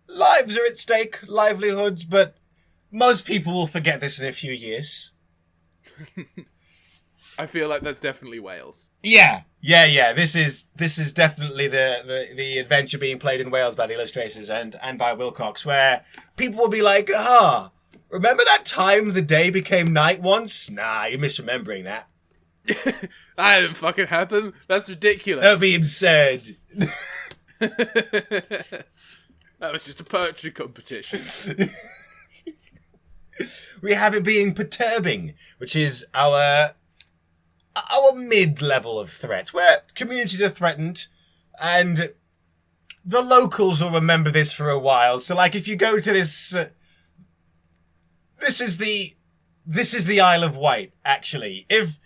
lives are at stake, livelihoods, but most people will forget this in a few years. I feel like that's definitely Wales. Yeah. This is definitely the adventure being played in Wales by the illustrators and by Wilcox, where people will be like, remember that time the day became night once? Nah, you're misremembering that. That didn't fucking happen. That's ridiculous. That'd be absurd. That was just a poetry competition. We have it being perturbing, which is our mid-level of threat, where communities are threatened, and the locals will remember this for a while. So, like, if you go to this... This is the Isle of Wight, actually. If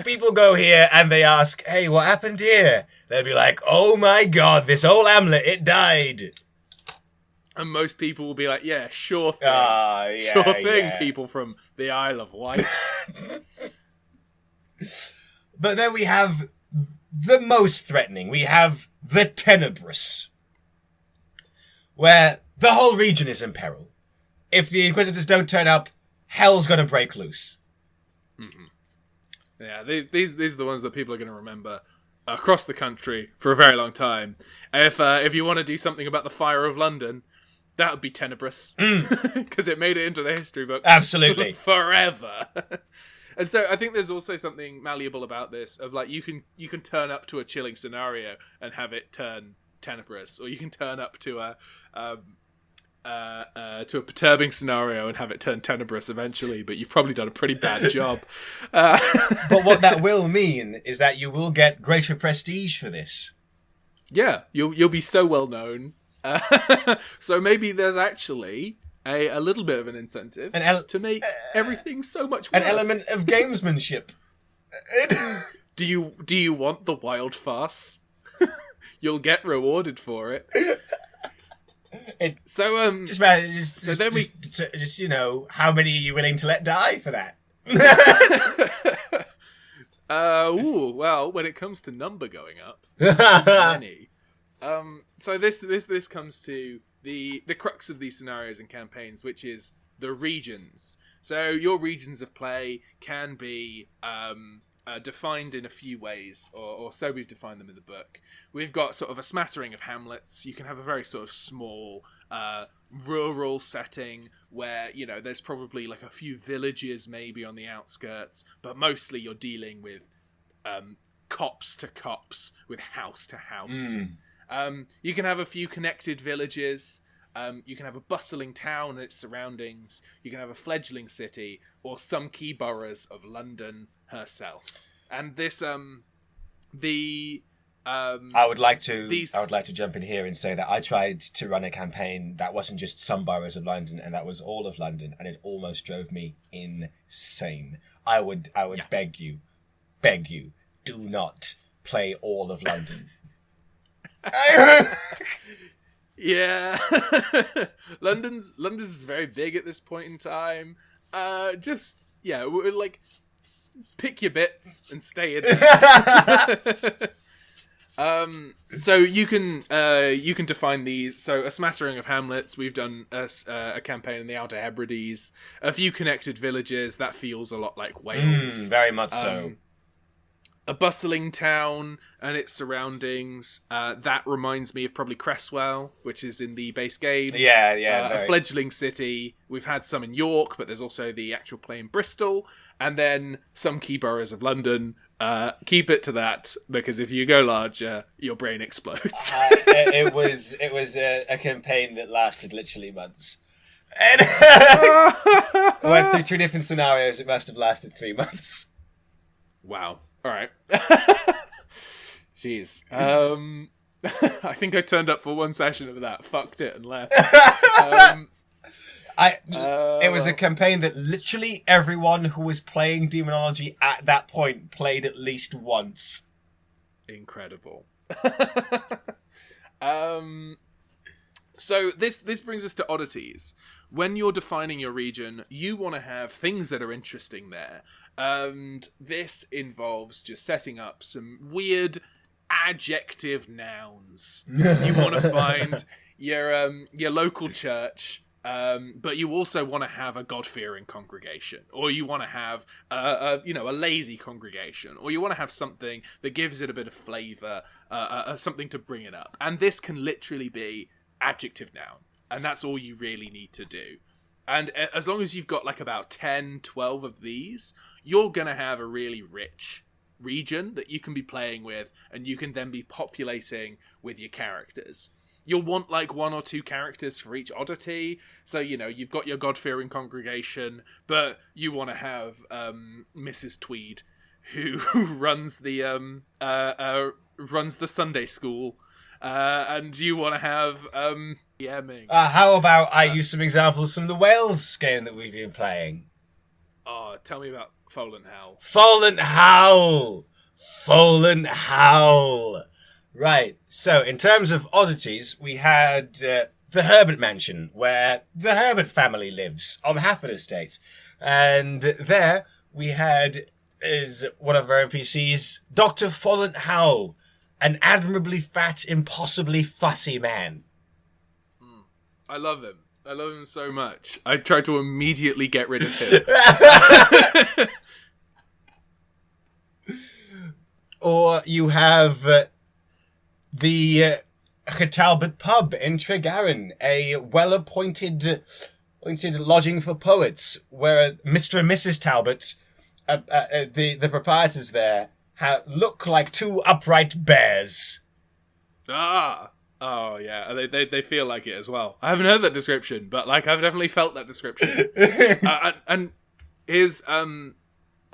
people go here and they ask, hey, what happened here? They'll be like, oh my god, this whole hamlet, it died. And most people will be like, yeah, sure thing. Sure thing, people from the Isle of Wight. But then we have the most threatening. We have the Tenebrous, where the whole region is in peril. If the Inquisitors don't turn up, hell's gonna break loose. Mm-hmm. Yeah, these are the ones that people are going to remember across the country for a very long time. If you want to do something about the Fire of London, that would be Tenebrous, because it made it into the history books. Absolutely. Forever. And so I think there's also something malleable about this, of like you can turn up to a chilling scenario and have it turn Tenebrous, or you can turn up to a perturbing scenario and have it turn Tenebrous eventually, but you've probably done a pretty bad job. But what that will mean is that you will get greater prestige for this. Yeah, you'll be so well known. So maybe there's actually a little bit of an incentive to make everything so much worse. An element of gamesmanship. Do you want the wild farce? You'll get rewarded for it. Just you know, how many are you willing to let die for that? Well, when it comes to number going up, many. So this comes to the crux of these scenarios and campaigns, which is the regions. So your regions of play can be defined in a few ways, or so we've defined them in the book. We've got sort of a smattering of hamlets. You can have a very sort of small rural setting where, you know, there's probably like a few villages maybe on the outskirts, but mostly you're dealing with copse to copse, with house to house. You can have a few connected villages. You can have a bustling town and its surroundings. You can have a fledgling city, or some key boroughs of London herself. And this, I would like to jump in here and say that I tried to run a campaign that wasn't just some boroughs of London, and that was all of London, and it almost drove me insane. I would beg you, do not play all of London. Yeah. London's very big at this point in time. Like, pick your bits and stay in there. So you can define these. So a smattering of hamlets. We've done a campaign in the Outer Hebrides. A few connected villages. That feels a lot like Wales. Very much so. A bustling town and its surroundings. That reminds me of probably Cresswell, which is in the base game. A fledgling city. We've had some in York, but there's also the actual play in Bristol. And then some key boroughs of London. Keep it to that, because if you go larger, your brain explodes. It was a campaign that lasted literally months. And went through 2 different scenarios. It must have lasted 3 months. Wow. All right. Jeez. I think I turned up for one session of that, fucked it, and left. It was a campaign that literally everyone who was playing Daemonologie at that point played at least once. Incredible. So this brings us to Oddities. When you're defining your region, you want to have things that are interesting there. And this involves just setting up some weird adjective nouns. You want to find your local church, but you also want to have a God-fearing congregation, or you want to have a lazy congregation, or you want to have something that gives it a bit of flavour, something to bring it up. And this can literally be adjective noun, and that's all you really need to do. And as long as you've got like about 10, 12 of these, you're going to have a really rich region that you can be playing with, and you can then be populating with your characters. You'll want like 1 or 2 characters for each oddity. So, you know, you've got your God-fearing congregation, but you want to have Mrs. Tweed, who runs the Sunday school, and you want to have how about I use some examples from the Wales game that we've been playing? Oh, tell me about Folan Howl. Right, so in terms of oddities, we had the Herbert Mansion, where the Herbert family lives on Hafford Estate. And there we had, as one of our NPCs, Dr. Folan Howl, an admirably fat, impossibly fussy man. I love him. I love him so much. I tried to immediately get rid of him. Or you have the Talbot Pub in Tregarron, a well-appointed lodging for poets, where Mr. and Mrs. Talbot, the proprietors there, look like 2 upright bears. Oh yeah, they feel like it as well. I haven't heard that description, but like I've definitely felt that description. And here's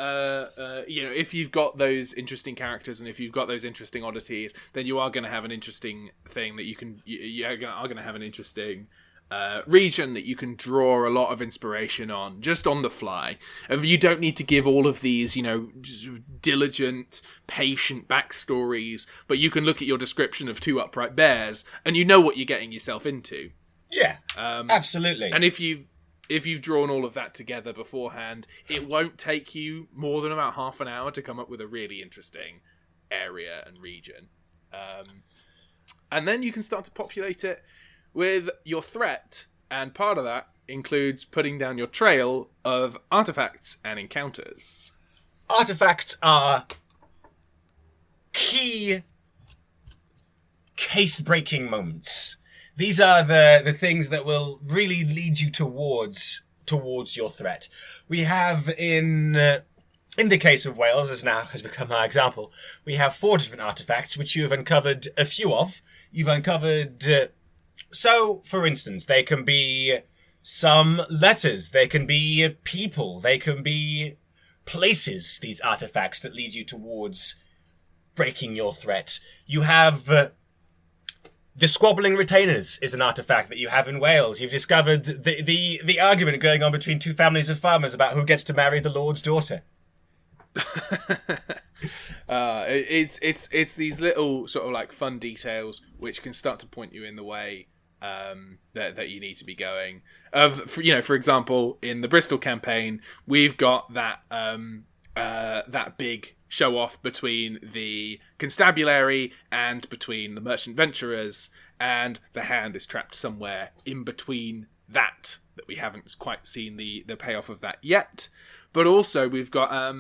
if you've got those interesting characters and if you've got those interesting oddities, then you are going to have an interesting thing that you are going to have an interesting region that you can draw a lot of inspiration on, just on the fly. You don't need to give all of these, diligent, patient backstories, but you can look at your description of two upright bears, and you know what you're getting yourself into. Yeah, absolutely. And if you've drawn all of that together beforehand, it won't take you more than about half an hour to come up with a really interesting area and region. And then you can start to populate it with your threat, and part of that includes putting down your trail of artifacts and encounters. Artifacts are key case-breaking moments. These are the things that will really lead you towards your threat. We have in the case of Wales, as now has become our example, we have 4 different artifacts, which you have uncovered a few of. You've uncovered... So, for instance, they can be some letters, they can be people, they can be places, these artifacts that lead you towards breaking your threat. You have the squabbling retainers is an artifact that you have in Wales. You've discovered the argument going on between 2 families of farmers about who gets to marry the Lord's daughter. It's these little sort of like fun details which can start to point you in the way that you need to be going. For example, in the Bristol campaign, we've got that big show off between the constabulary and between the merchant venturers, and the hand is trapped somewhere in between that we haven't quite seen the payoff of that yet. But also we've got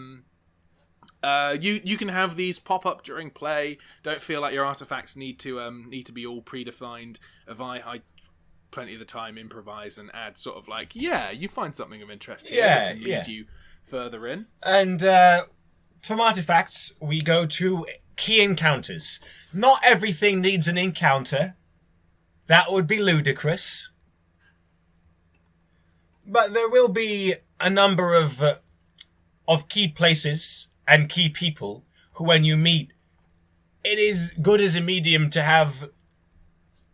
you can have these pop up during play. Don't feel like your artifacts need to be all predefined. I plenty of the time improvise and add sort of like, you find something of interest here that can lead you further in. And from artifacts we go to key encounters. Not everything needs an encounter. That would be ludicrous. But there will be a number of key places and key people who, when you meet, it is good as a medium to have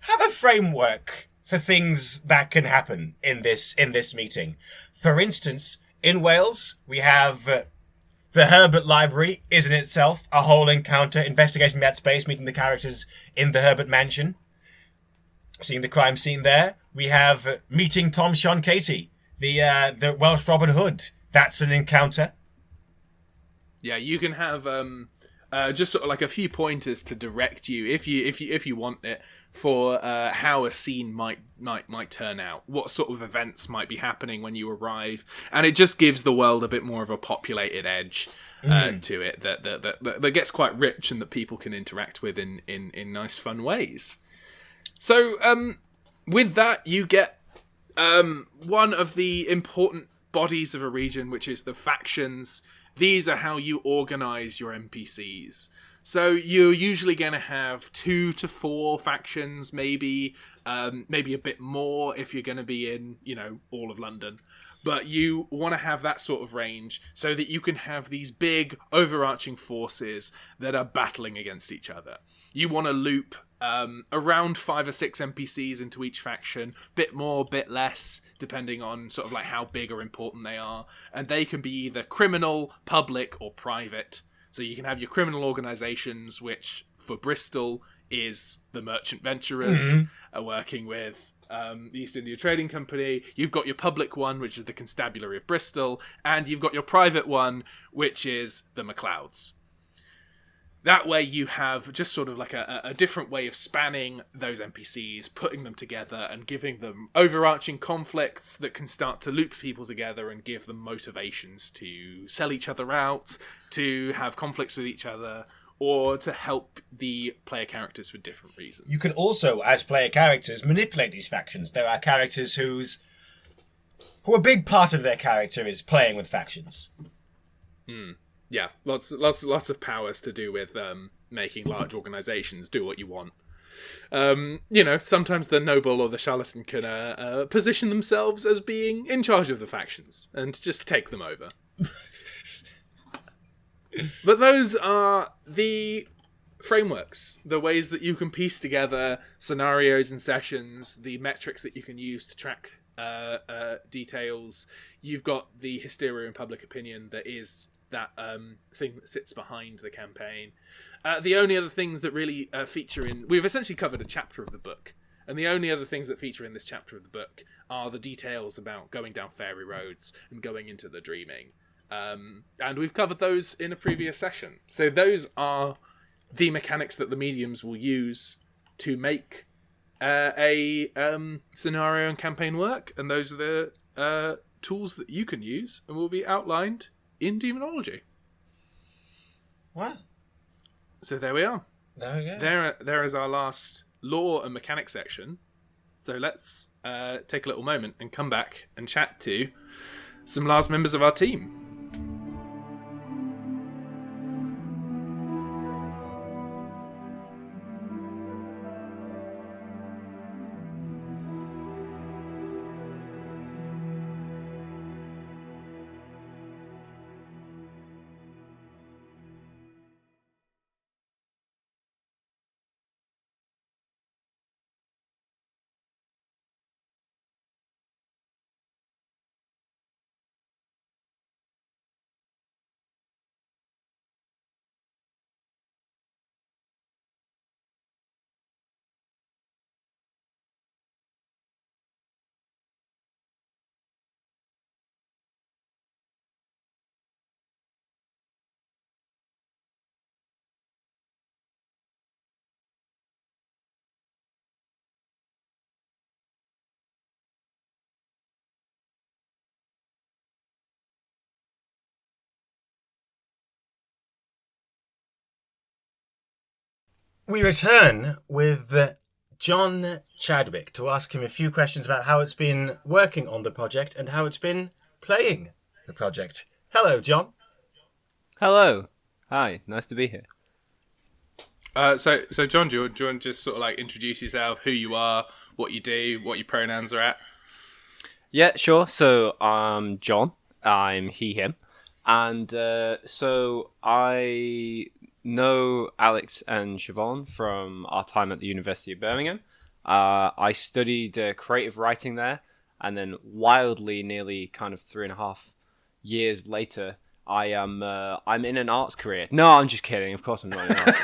a framework for things that can happen in this meeting. For instance, in Wales, we have the Herbert Library is in itself a whole encounter, investigating that space, meeting the characters in the Herbert Mansion, seeing the crime scene there. We have meeting Tom Sean Casey, the Welsh Robin Hood. That's an encounter. Yeah, you can have just sort of like a few pointers to direct you if you want it for how a scene might turn out, what sort of events might be happening when you arrive, and it just gives the world a bit more of a populated edge to it that gets quite rich and that people can interact with in nice fun ways. So with that, you get one of the important bodies of a region, which is the factions. These are how you organize your NPCs. So you're usually going to have 2 to 4 factions, maybe a bit more if you're going to be in, all of London. But you want to have that sort of range so that you can have these big overarching forces that are battling against each other. You want to loop around 5 or 6 NPCs into each faction, bit more, bit less, depending on sort of like how big or important they are. And they can be either criminal, public, or private. So you can have your criminal organisations, which for Bristol is the Merchant Venturers, are working with the East India Trading Company. You've got your public one, which is the Constabulary of Bristol, and you've got your private one, which is the MacLeods. That way you have just sort of like a different way of spanning those NPCs, putting them together and giving them overarching conflicts that can start to loop people together and give them motivations to sell each other out, to have conflicts with each other, or to help the player characters for different reasons. You can also, as player characters, manipulate these factions. There are characters who a big part of their character is playing with factions. Yeah, lots of powers to do with making large organisations do what you want. Sometimes the noble or the charlatan can position themselves as being in charge of the factions and just take them over. But those are the frameworks, the ways that you can piece together scenarios and sessions, the metrics that you can use to track details. You've got the hysteria and public opinion that is that thing that sits behind the campaign. The only other things that really feature in... We've essentially covered a chapter of the book, and the only other things that feature in this chapter of the book are the details about going down fairy roads and going into the dreaming. And we've covered those in a previous session. So those are the mechanics that the mediums will use to make a scenario and campaign work, and those are the tools that you can use and will be outlined in Daemonologie. Wow. So there we are. There we go. There is our last lore and mechanics section. So let's take a little moment and come back and chat to some last members of our team. We return with John Chadwick to ask him a few questions about how it's been working on the project and how it's been playing the project. Hello, John. Hello. Hi. Nice to be here. So John, do you want to just sort of like introduce yourself, who you are, what you do, what your pronouns are at? Yeah, sure. So I'm John. I'm he, him. And so I know Alex and Chavonne from our time at the University of Birmingham. I studied creative writing there, and then wildly, nearly kind of 3.5 years later, I'm in an arts career. No, I'm just kidding. Of course, I'm not in an arts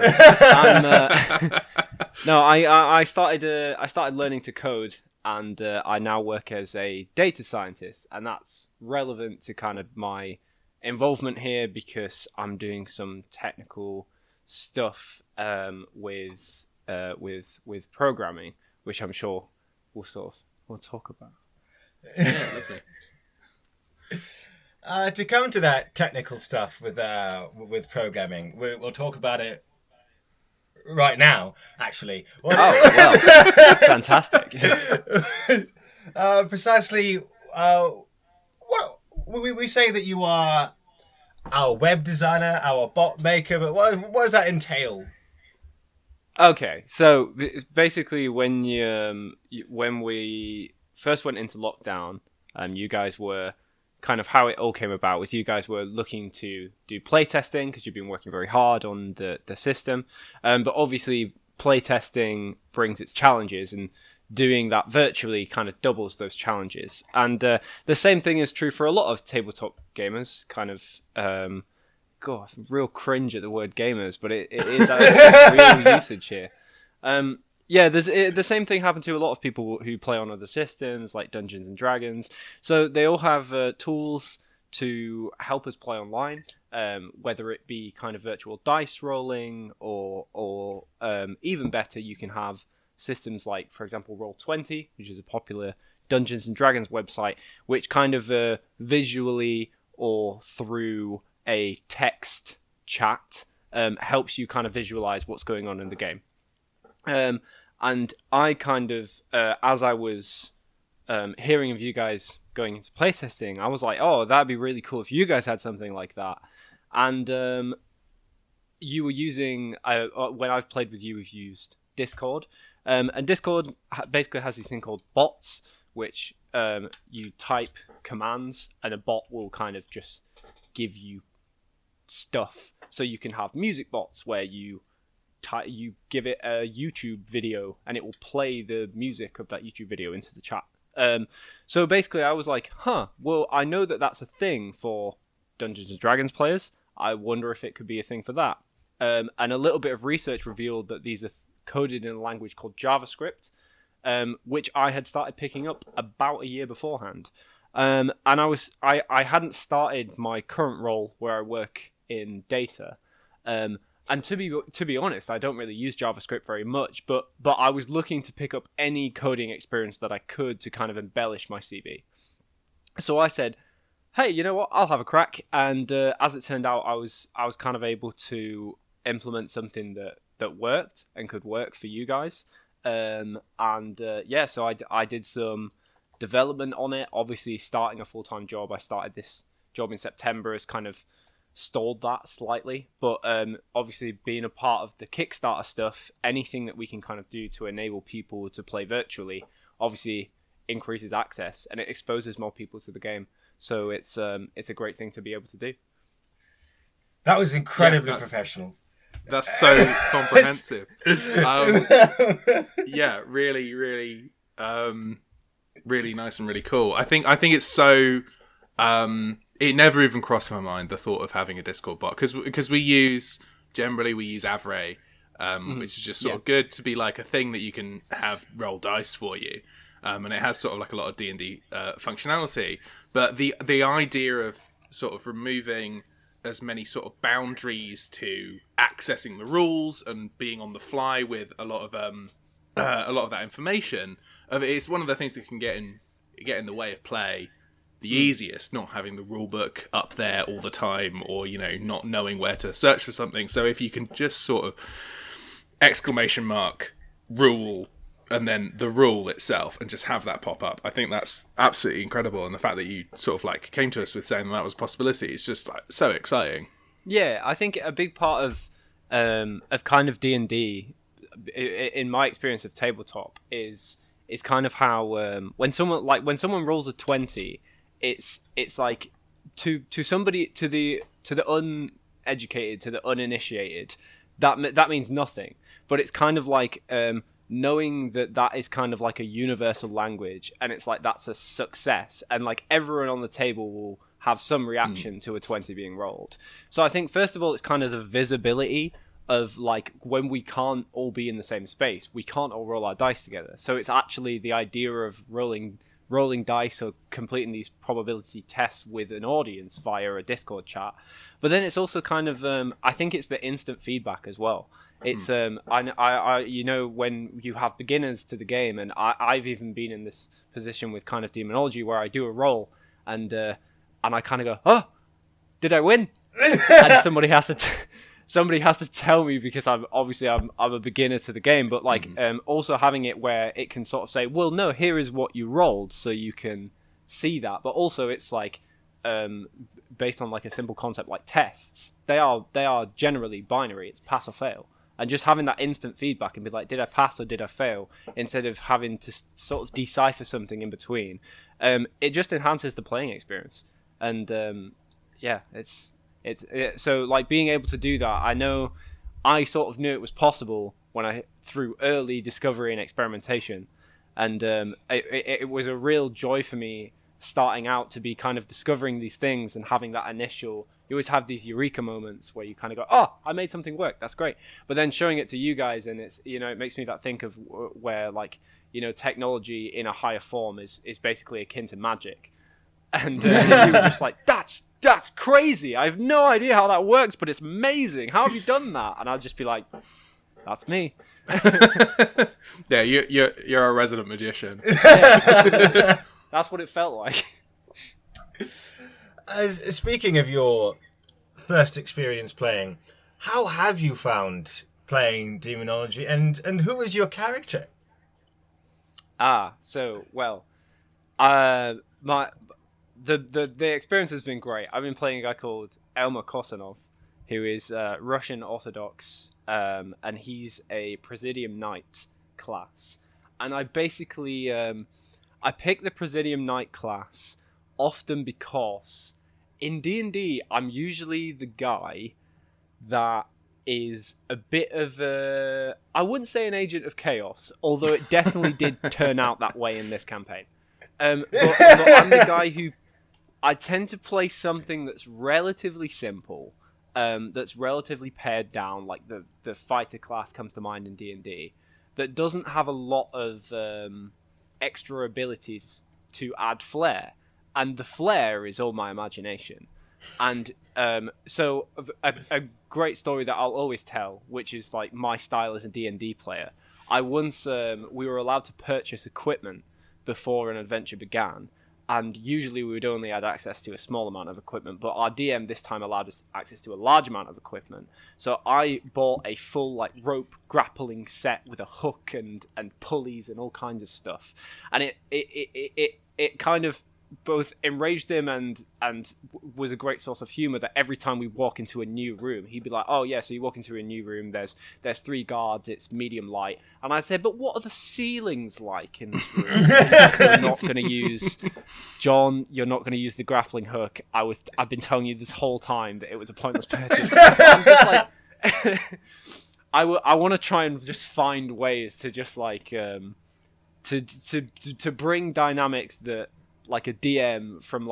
career. I started learning to code, and I now work as a data scientist, and that's relevant to kind of my involvement here because I'm doing some technical stuff with programming, which I'm sure we'll talk about. Yeah, lovely. To come to that technical stuff with programming, we'll talk about it right now, actually. Fantastic. Precisely, we say that you are our web designer, our bot maker, but what does that entail? Okay, so basically, when we first went into lockdown, you guys were kind of how it all came about. Was you guys were looking to do playtesting because you've been working very hard on the system, but obviously playtesting brings its challenges, and doing that virtually kind of doubles those challenges. And the same thing is true for a lot of tabletop gamers. Kind of, God, real cringe at the word gamers, but it is real usage here. The same thing happened to a lot of people who play on other systems like Dungeons and Dragons. So they all have tools to help us play online, whether it be kind of virtual dice rolling or even better, you can have systems like, for example, Roll20, which is a popular Dungeons and Dragons website, which kind of visually or through a text chat helps you kind of visualize what's going on in the game. And I kind of, as I was hearing of you guys going into playtesting, I was like, oh, that'd be really cool if you guys had something like that. And you were using, when I've played with you, we've used Discord. And Discord basically has this thing called bots, which you type commands and a bot will kind of just give you stuff. So you can have music bots where you you give it a YouTube video, and it will play the music of that YouTube video into the chat. So basically, I was like, well, I know that that's a thing for Dungeons and Dragons players. I wonder if it could be a thing for that. And a little bit of research revealed that these are coded in a language called JavaScript, which I had started picking up about a year beforehand. And I hadn't started my current role where I work in data. And to be honest, I don't really use JavaScript very much, but I was looking to pick up any coding experience that I could to kind of embellish my CV. So I said, hey, you know what? I'll have a crack. And as it turned out, I was kind of able to implement something that worked and could work for you guys. So I did some development on it. Obviously, starting a full-time job, I started this job in September, has kind of stalled that slightly. But obviously, being a part of the Kickstarter stuff, anything that we can kind of do to enable people to play virtually, obviously increases access and it exposes more people to the game. So it's a great thing to be able to do. That was incredibly professional. That's so comprehensive. Really, really, really nice and really cool. I think it's so. It never even crossed my mind, the thought of having a Discord bot, because we use Avray, which is just sort of good to be like a thing that you can have roll dice for you, and it has sort of like a lot of D&D functionality. But the idea of sort of removing as many sort of boundaries to accessing the rules and being on the fly with a lot of that information, it's one of the things that can get in the way of play the easiest, not having the rule book up there all the time, or not knowing where to search for something. So if you can just sort of ! Rule and then the rule itself and just have that pop up, I think that's absolutely incredible. And the fact that you sort of like came to us with saying that was a possibility is just like so exciting. Yeah, I think a big part of kind of D&D, in my experience of tabletop, is kind of how when someone rolls a 20, it's like to somebody, to the uneducated, to the uninitiated, that means nothing. But it's kind of like knowing that is kind of like a universal language, and it's like that's a success, and like everyone on the table will have some reaction to a 20 being rolled. So I think first of all, it's kind of the visibility of like when we can't all be in the same space, we can't all roll our dice together. So it's actually the idea of rolling dice or completing these probability tests with an audience via a Discord chat. But then it's also kind of I think it's the instant feedback as well. It's I when you have beginners to the game, and I've even been in this position with kind of Daemonologie where I do a roll and I kind of go, oh, did I win? And somebody has to tell me, because I'm a beginner to the game, but like also having it where it can sort of say, well, no, here is what you rolled, so you can see that. But also it's like based on like a simple concept like tests, they are generally binary. It's pass or fail. And just having that instant feedback and be like, did I pass or did I fail, instead of having to sort of decipher something in between, it just enhances the playing experience. And so like being able to do that, I know I sort of knew it was possible through early discovery and experimentation, and it was a real joy for me starting out to be kind of discovering these things and having that initial. You always have these eureka moments where you kind of go, oh, I made something work, that's great. But then showing it to you guys, and it's, it makes me think of where like, technology in a higher form is basically akin to magic. And you were just like, that's crazy. I have no idea how that works, but it's amazing. How have you done that? And I'll just be like, that's me. Yeah, you're a resident magician. Yeah. That's what it felt like. Speaking of your first experience playing, how have you found playing Daemonologie, and who is your character? The experience has been great. I've been playing a guy called Elmer Kosanov, who is Russian Orthodox, and he's a Presidium Knight class. And I basically I picked the Presidium Knight class often because in D&D I'm usually the guy that is a bit of a... I wouldn't say an agent of chaos, although it definitely did turn out that way in this campaign. But I'm the guy who... I tend to play something that's relatively simple, that's relatively pared down, like the fighter class comes to mind in D&D, that doesn't have a lot of extra abilities to add flair. And the flair is all my imagination. And so a great story that I'll always tell, which is like my style as a D&D player. I once we were allowed to purchase equipment before an adventure began, and usually we would only have access to a small amount of equipment, but our DM this time allowed us access to a large amount of equipment. So I bought a full like rope grappling set with a hook and pulleys and all kinds of stuff, and it kind of both enraged him and was a great source of humor that every time we walk into a new room, he'd be like, oh yeah, so you walk into a new room, there's 3 guards, it's medium light. And I said, but what are the ceilings like in this room? You're not going to use, John, you're not going to use the grappling hook. I've been telling you this whole time that it was a pointless purchase. I'm just like, I want to try and just find ways to just like, to bring dynamics that, like a DM from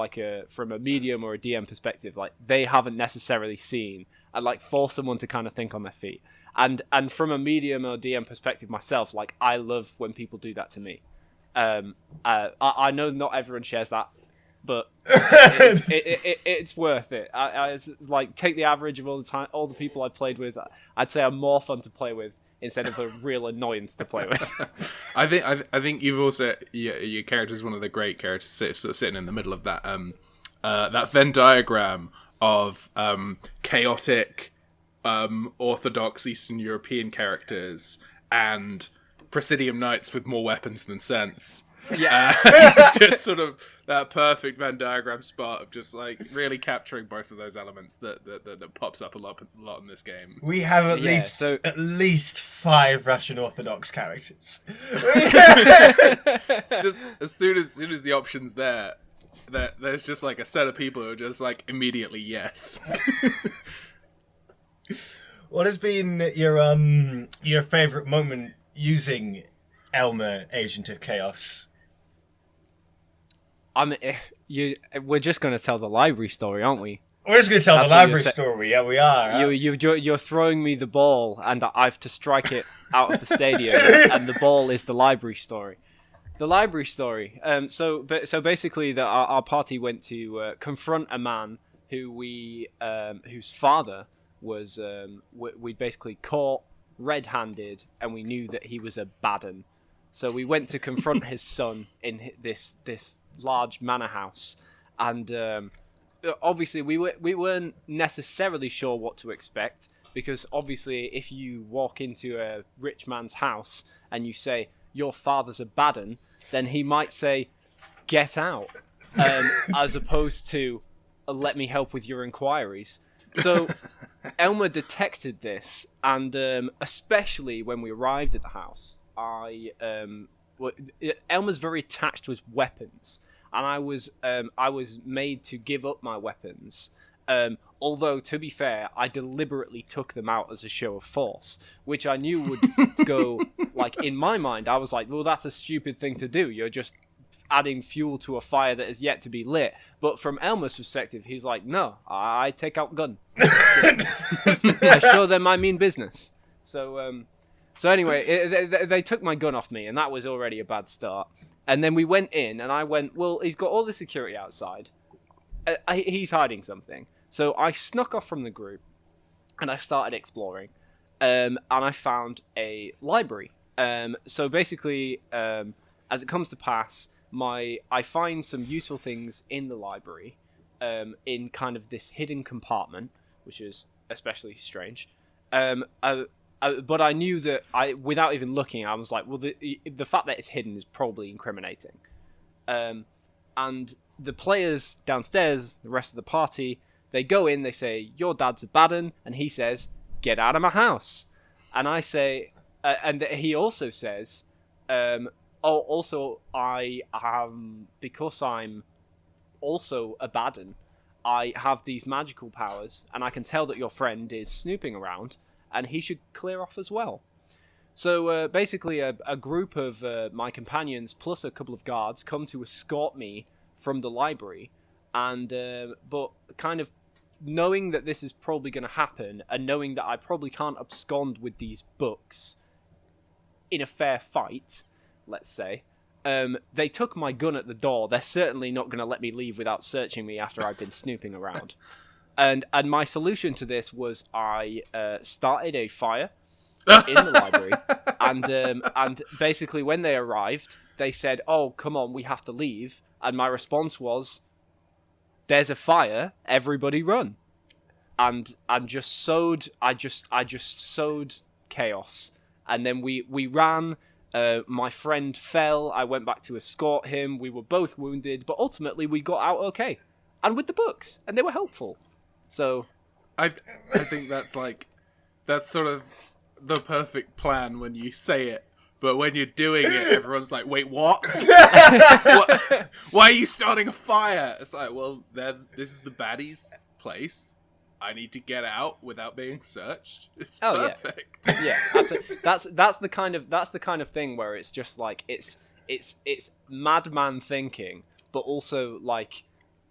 a medium or a DM perspective, like they haven't necessarily seen, and like force someone to kind of think on their feet. And from a medium or DM perspective myself, like I love when people do that to me. I know not everyone shares that, but it's worth it. I like take the average of all the people I've played with. I'd say I'm more fun to play with instead of a real annoyance to play with. I think you've also your character's one of the great characters sort of sitting in the middle of that that Venn diagram of chaotic Orthodox Eastern European characters and Presidium Knights with more weapons than sense. Yeah, just sort of that perfect Venn diagram spot of just like really capturing both of those elements that pops up a lot in this game. We have at least 5 Russian Orthodox characters. It's just as soon as the option's there's just like a set of people who are just like immediately yes. What has been your favorite moment using Elmer, Agent of Chaos? We're just going to tell the library story, aren't we? We're just going to tell the library story. Yeah, we are. Huh? You're throwing me the ball, and I have to strike it out of the stadium, and the ball is the library story. The library story. So basically, our party went to confront a man whose father was we basically caught red-handed, and we knew that he was a bad 'un. So we went to confront his son in this large manor house, and obviously we weren't necessarily sure what to expect, because obviously if you walk into a rich man's house and you say your father's a bad 'un, then he might say get out, as opposed to let me help with your inquiries. So Elmer detected this, and especially when we arrived at the house, Elmer's very attached to his weapons, and I was made to give up my weapons. Although, to be fair, I deliberately took them out as a show of force, which I knew would go, like, in my mind, I was like, well, that's a stupid thing to do. You're just adding fuel to a fire that is yet to be lit. But from Elmer's perspective, he's like, no, I take out gun. I show them I mean business. So anyway, they took my gun off me, and that was already a bad start. And then we went in, and I went, well, he's got all the security outside. He's hiding something. So I snuck off from the group, and I started exploring. And I found a library. So basically, as it comes to pass, I find some useful things in the library, in kind of this hidden compartment, which is especially strange. But I knew that without even looking, I was like, well, the fact that it's hidden is probably incriminating. And the players downstairs, the rest of the party, they go in, they say, your dad's a bad 'un, and he says, get out of my house. And I say, and he also says, also, because I'm also a bad 'un, I have these magical powers, and I can tell that your friend is snooping around, and he should clear off as well. So basically, a group of my companions plus a couple of guards come to escort me from the library, and but kind of knowing that this is probably going to happen, and knowing that I probably can't abscond with these books in a fair fight, let's say, they took my gun at the door. They're certainly not going to let me leave without searching me after I've been snooping around. And my solution to this was I started a fire in the library, and basically when they arrived, they said, "Oh, come on, we have to leave." And my response was, "There's a fire, everybody run." And I just sowed chaos. And then we ran. My friend fell. I went back to escort him. We were both wounded, but ultimately we got out okay, and with the books, and they were helpful. So, I think that's sort of the perfect plan when you say it, but when you're doing it, everyone's like, "Wait, what? What? Why are you starting a fire?" It's like, well, this is the baddies' place. I need to get out without being searched. It's perfect. Yeah, absolutely. That's the kind of thing where it's just like it's madman thinking, but also like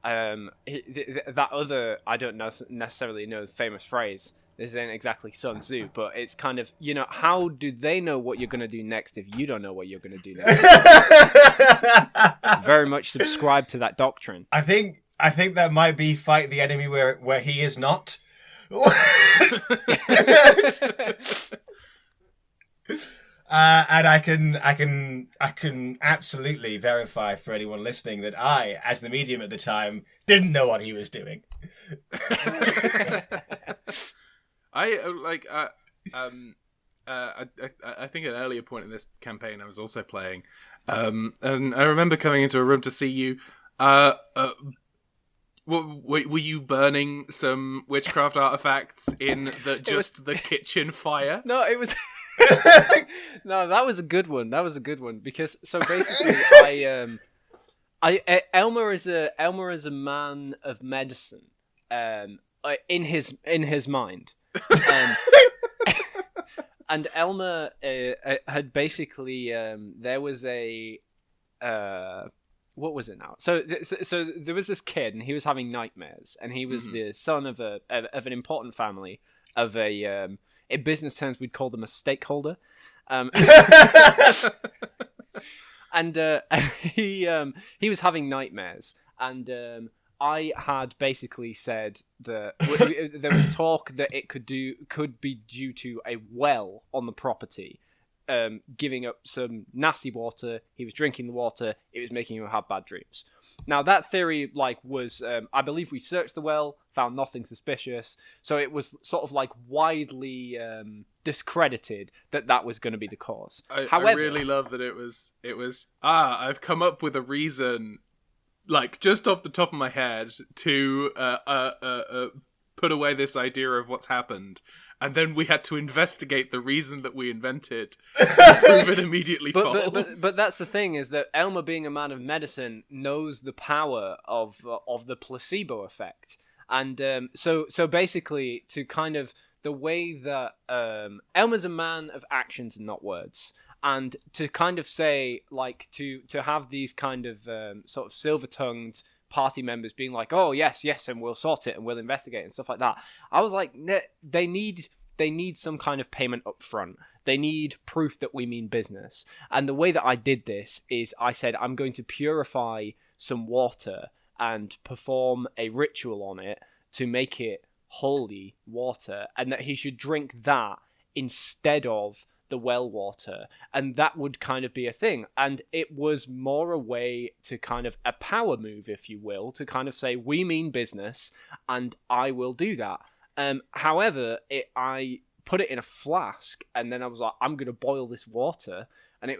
that other, I don't necessarily know the famous phrase. This ain't exactly Sun Tzu, but it's kind of, how do they know what you're going to do next if you don't know what you're going to do next? Very much subscribe to that doctrine. I think that might be fight the enemy where he is not. And I can absolutely verify for anyone listening that I, as the medium at the time, didn't know what he was doing. I think at an earlier point in this campaign I was also playing, and I remember coming into a room to see you. Were you burning some witchcraft artifacts in the kitchen fire? No, it was. No, that was a good one. Because so basically, Elmer is a man of medicine, in his mind. And Elmer had basically there was a what was it now? So there was this kid, and he was having nightmares, and he was the son of an important family, of a in business terms we'd call them a stakeholder, and he was having nightmares, and I had basically said that there was talk that it could be due to a well on the property giving up some nasty water. He was drinking the water. It was making him have bad dreams. Now that theory was I believe we searched the well, found nothing suspicious, so it was sort of widely discredited that was going to be the cause. However, I really love that it was I've come up with a reason, just off the top of my head, to put away this idea of what's happened. And then we had to investigate the reason that we invented and prove it immediately false. But that's the thing, is that Elmer, being a man of medicine, knows the power of the placebo effect. And so basically, to kind of the way that Elmer's a man of actions and not words. And to kind of say, to have these kind of sort of silver-tongued party members being like, "Oh yes, and we'll sort it and we'll investigate," and stuff like that. I was like, they need some kind of payment up front. They need proof that we mean business. And the way that I did this is I said, I'm going to purify some water and perform a ritual on it to make it holy water, and that he should drink that instead of the well water, and that would kind of be a thing. And it was more a way to kind of a power move, if you will, to kind of say, we mean business and I will do that. However, I put it in a flask, and then I was like, I'm going to boil this water. And it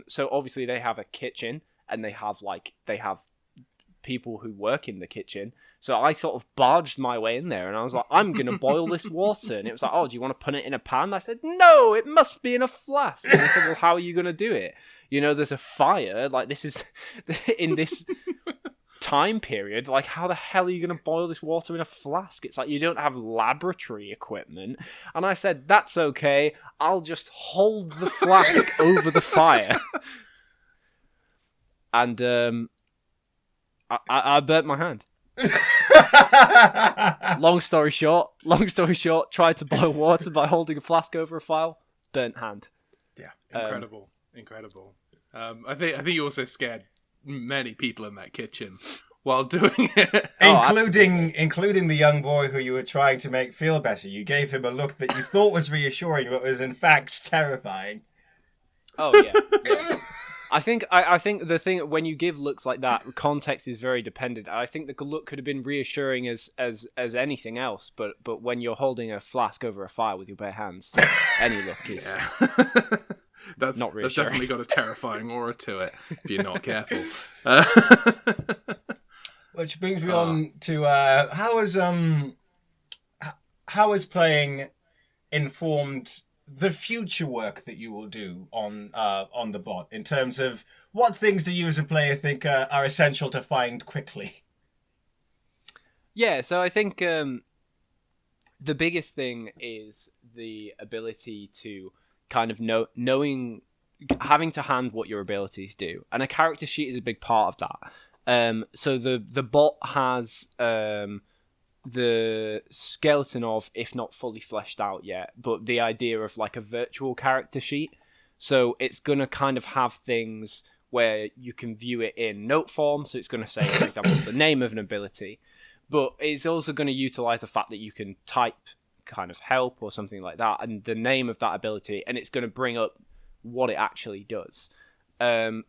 so obviously they have a kitchen, and they have people who work in the kitchen. So I sort of barged my way in there, and I was like, I'm going to boil this water. And it was like, "Oh, do you want to put it in a pan?" I said, "No, it must be in a flask." And they said, "Well, how are you going to do it? There's a fire. This is in this time period. Like, how the hell are you going to boil this water in a flask? It's like, you don't have laboratory equipment. And I said, that's okay. I'll just hold the flask over the fire. And I burnt my hand. Long story short, tried to boil water by holding a flask over a fire, burnt hand. Yeah, incredible. I think you also scared many people in that kitchen while doing it. Including the young boy who you were trying to make feel better. You gave him a look that you thought was reassuring, but was in fact terrifying. Oh yeah. I think the thing, when you give looks like that, context is very dependent. I think the look could have been reassuring as anything else, but when you're holding a flask over a fire with your bare hands, any look is that's not reassuring. That's definitely got a terrifying aura to it if you're not careful. Which brings me on to how is playing informed the future work that you will do on the bot, in terms of what things do you as a player think are essential to find quickly? Yeah, so I think the biggest thing is the ability to kind of having to hand what your abilities do, and a character sheet is a big part of that. So the bot has the skeleton of, if not fully fleshed out yet, but the idea of like a virtual character sheet. So it's going to kind of have things where you can view it in note form. So it's going to say, for example, the name of an ability, but it's also going to utilize the fact that you can type kind of help or something like that, and the name of that ability, and it's going to bring up what it actually does.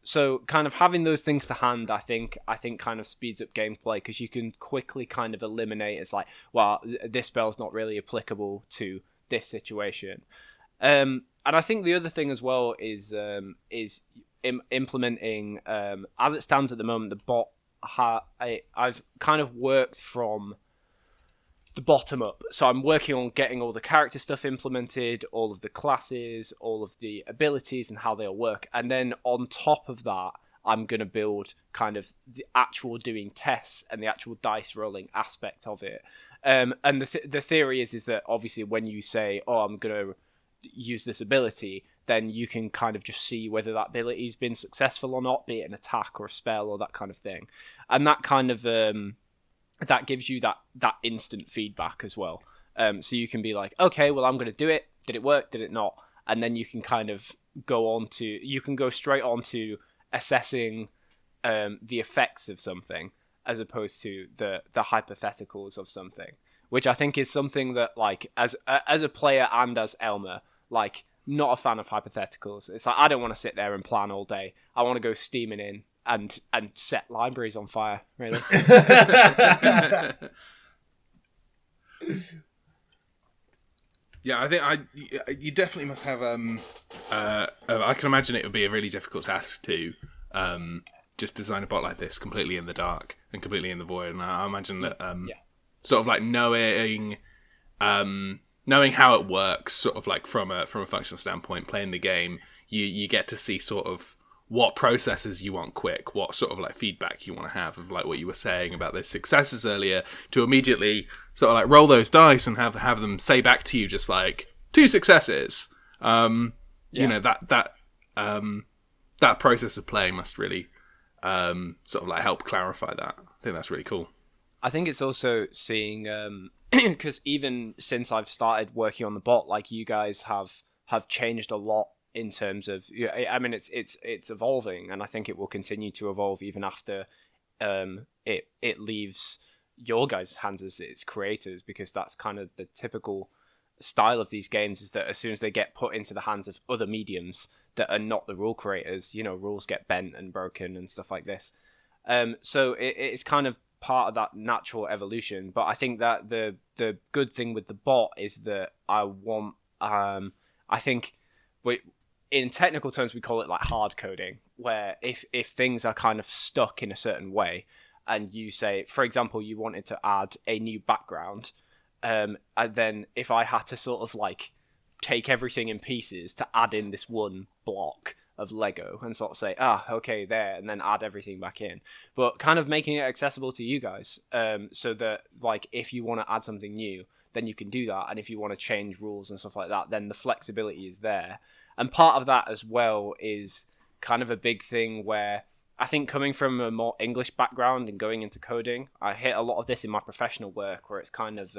So kind of having those things to hand, I think kind of speeds up gameplay, because you can quickly kind of eliminate, it's like, well, this spell's not really applicable to this situation. And I think the other thing as well is implementing, as it stands at the moment, the bot, I've kind of worked from the bottom up. So I'm working on getting all the character stuff implemented, all of the classes, all of the abilities and how they'll work. And then on top of that, I'm going to build kind of the actual doing tests and the actual dice rolling aspect of it. And the theory is that obviously when you say, oh, I'm going to use this ability, then you can kind of just see whether that ability's been successful or not, be it an attack or a spell or that kind of thing. And that kind of that gives you that instant feedback as well. So you can be like, okay, well, I'm going to do it. Did it work? Did it not? And then you can kind of go straight on to assessing the effects of something, as opposed to the hypotheticals of something, which I think is something that, like, as a player and as Elmer, like, not a fan of hypotheticals. It's like, I don't want to sit there and plan all day. I want to go steaming in and set libraries on fire, really. Yeah, I think you definitely must have. I can imagine it would be a really difficult task to just design a bot like this completely in the dark and completely in the void. And I imagine that sort of like knowing how it works, sort of like from a functional standpoint, playing the game, you get to see sort of what processes you want quick, what sort of like feedback you want to have of like what you were saying about those successes earlier, to immediately sort of like roll those dice and have them say back to you just like 2 successes. You know, that process of playing must really sort of like help clarify that. I think that's really cool. I think it's also seeing because even since I've started working on the bot, like, you guys have changed a lot in terms of, I mean, it's evolving, and I think it will continue to evolve even after it leaves your guys' hands as its creators, because that's kind of the typical style of these games, is that as soon as they get put into the hands of other mediums that are not the rule creators, you know, rules get bent and broken and stuff like this. So it's kind of part of that natural evolution. But I think that the good thing with the bot is that I think in technical terms we call it like hard coding, where if things are kind of stuck in a certain way, and you say, for example, you wanted to add a new background, and then if I had to sort of like take everything in pieces to add in this one block, of Lego and sort of say, okay, there, and then add everything back in. But kind of making it accessible to you guys, so that, like, if you want to add something new, then you can do that. And if you want to change rules and stuff like that, then the flexibility is there. And part of that as well is kind of a big thing where I think coming from a more English background and going into coding, I hit a lot of this in my professional work where it's kind of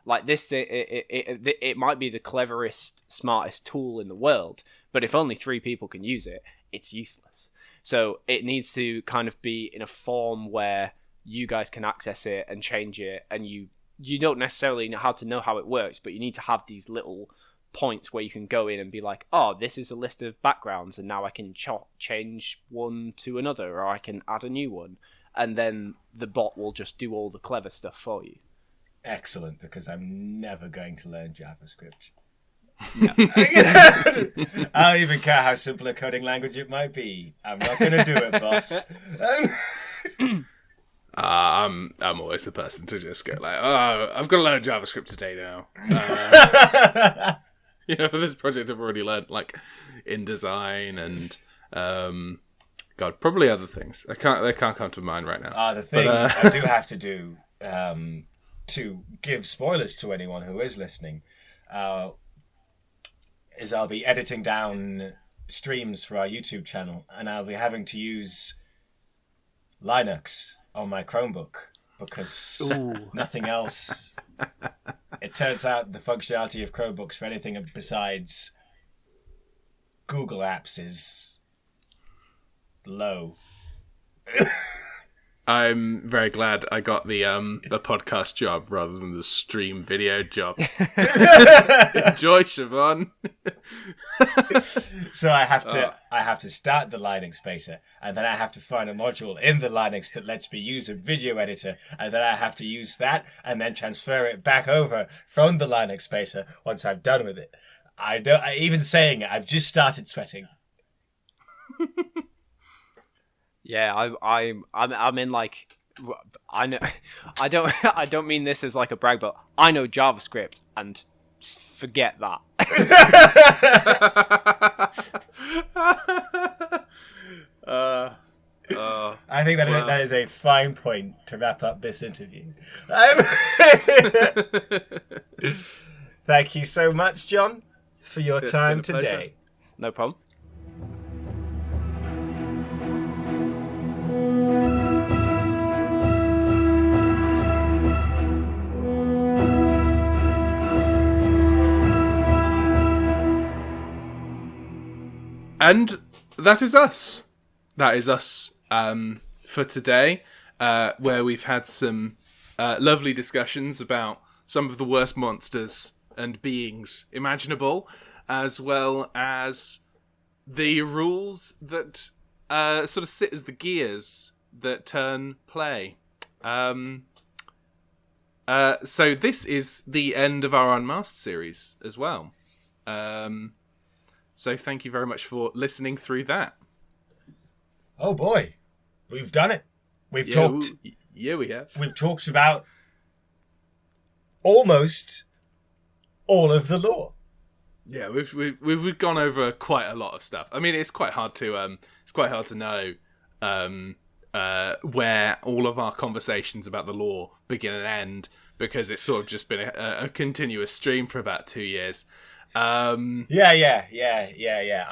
like this, it might be the cleverest, smartest tool in the world, but if only 3 people can use it, it's useless. So it needs to kind of be in a form where you guys can access it and change it, and you don't necessarily know how it works, but you need to have these little points where you can go in and be like, oh, this is a list of backgrounds, and now I can change one to another, or I can add a new one, and then the bot will just do all the clever stuff for you. Excellent, because I'm never going to learn JavaScript. Yeah. I don't even care how simple a coding language it might be. I'm not going to do it, boss. I'm always the person to just go like, oh, I've got to learn JavaScript today now. For this project I've already learned like InDesign and God, probably other things. They can't come to mind right now. The thing I do have to do to give spoilers to anyone who is listening is I'll be editing down streams for our YouTube channel, and I'll be having to use Linux on my Chromebook because nothing else. It turns out the functionality of Chromebooks for anything besides Google Apps is low. I'm very glad I got the podcast job rather than the stream video job. Enjoy, Chavonne. So I have to start the Linux beta, and then I have to find a module in the Linux that lets me use a video editor, and then I have to use that and then transfer it back over from the Linux beta once I'm done with it. Even saying it, I've just started sweating. Yeah, I'm in like, I know, I don't mean this as like a brag, but I know JavaScript, and forget that. I think that is a fine point to wrap up this interview. Thank you so much, John, for your time today. No problem. And that is us. That is us for today, where we've had some lovely discussions about some of the worst monsters and beings imaginable, as well as the rules that sort of sit as the gears that turn play. So this is the end of our Unmasked series as well. So thank you very much for listening through that. Oh boy, we've done it. We've talked. Yeah, we have. We've talked about almost all of the lore. Yeah, we've gone over quite a lot of stuff. I mean, it's quite hard to know where all of our conversations about the lore begin and end, because it's sort of just been a continuous stream for about 2 years. Yeah.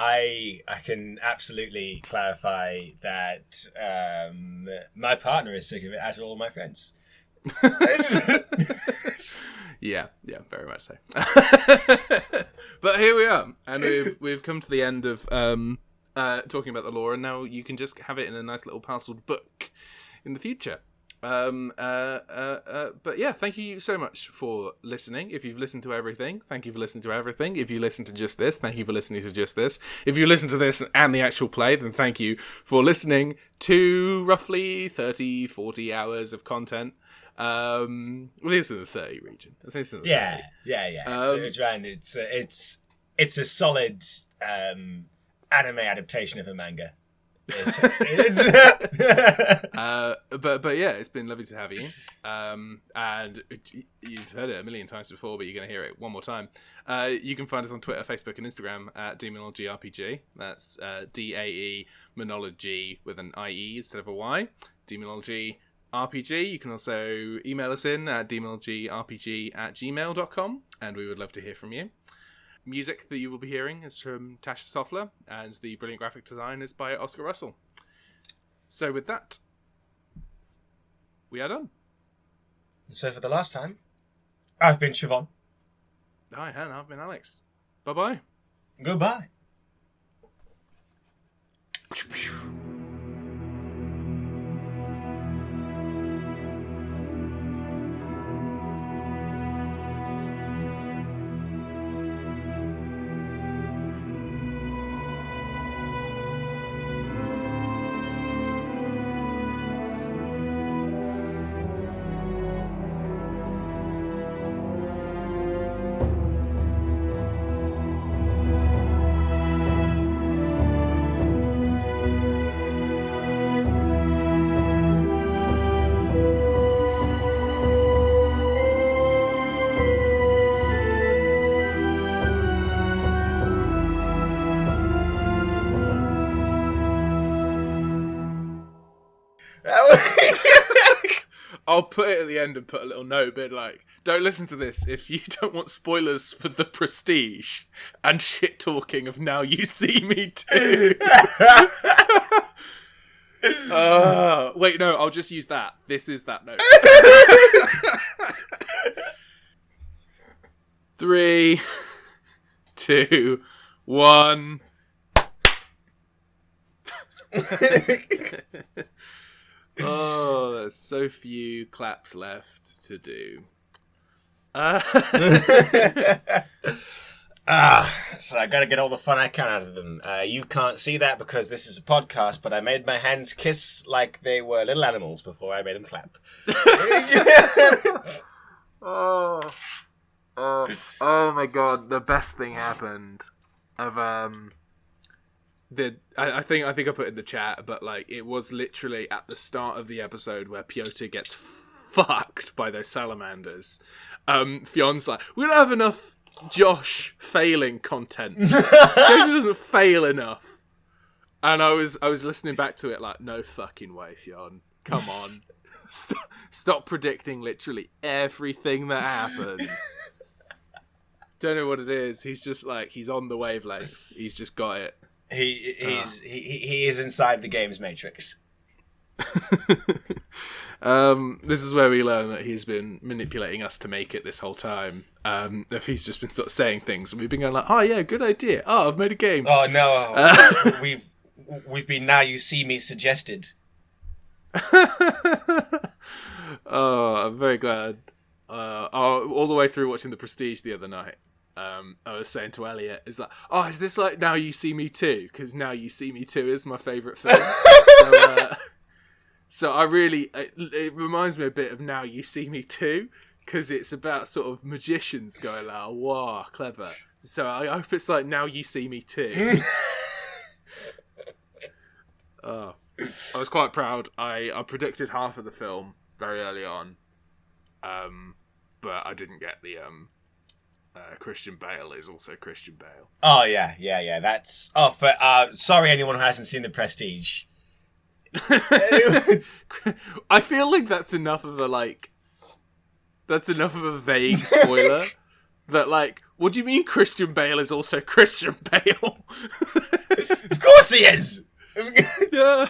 I can absolutely clarify that my partner is sick of it, as are all my friends. Yeah, very much so. But here we are, and we've come to the end of talking about the lore, and now you can just have it in a nice little parcelled book in the future. But yeah, thank you so much for listening. If you've listened to everything, thank you for listening to everything. If you listened to just this, thank you for listening to just this. If you listen to this and the actual play, then thank you for listening to roughly 30-40 hours of content. Well, it's in the 30 region. I think it's in the 30. Yeah. It's around. It's a solid anime adaptation of a manga. But yeah, it's been lovely to have you. And you've heard it a million times before, but you're going to hear it one more time. You can find us on Twitter, Facebook, and Instagram at Daemonologie RPG. That's DAE Monology with an IE instead of a Y. Daemonologie RPG. You can also email us in at daemonologierpg@gmail.com, and we would love to hear from you. Music that you will be hearing is from Tasha Soffler, and the brilliant graphic design is by Oscar Russell. So with that, we are done. So for the last time, I've been Chavonne. And I've been Alex. Bye-bye. Goodbye. I'll put it at the end and put a little note, but like, don't listen to this if you don't want spoilers for The Prestige and shit talking of Now You See Me Too. Wait, no, I'll just use that. This is that note. 3, 2, 1. Oh, there's so few claps left to do. So I gotta get all the fun I can out of them. You can't see that because this is a podcast, but I made my hands kiss like they were little animals before I made them clap. Oh my god, the best thing happened. I think I put it in the chat, but like it was literally at the start of the episode where Piotr gets fucked by those salamanders. Fion's like, we don't have enough Josh failing content. Josh doesn't fail enough. And I was listening back to it like, no fucking way, Fionn. Come on. Stop predicting literally everything that happens. Don't know what it is. He's just like, he's on the wavelength. He's just got it. He is inside the game's matrix. This is where we learn that he's been manipulating us to make it this whole time. If he's just been sort of saying things, and we've been going like, "Oh yeah, good idea. Oh, I've made a game." Oh no, we've been Now You See Me suggested. Oh, I'm very glad. All the way through watching The Prestige the other night. I was saying to Elliot, "Is like, oh, is this like Now You See Me Too? Because Now You See Me Too is my favourite film." So I really, it reminds me a bit of Now You See Me Too, because it's about sort of magicians going like, "Wow, clever." So I hope it's like Now You See Me Too. I was quite proud. I predicted half of the film very early on, but I didn't get the Christian Bale is also Christian Bale. Oh yeah. That's sorry, anyone who hasn't seen The Prestige. I feel like that's enough of a vague spoiler. That like, what do you mean Christian Bale is also Christian Bale? Of course he is. Yeah.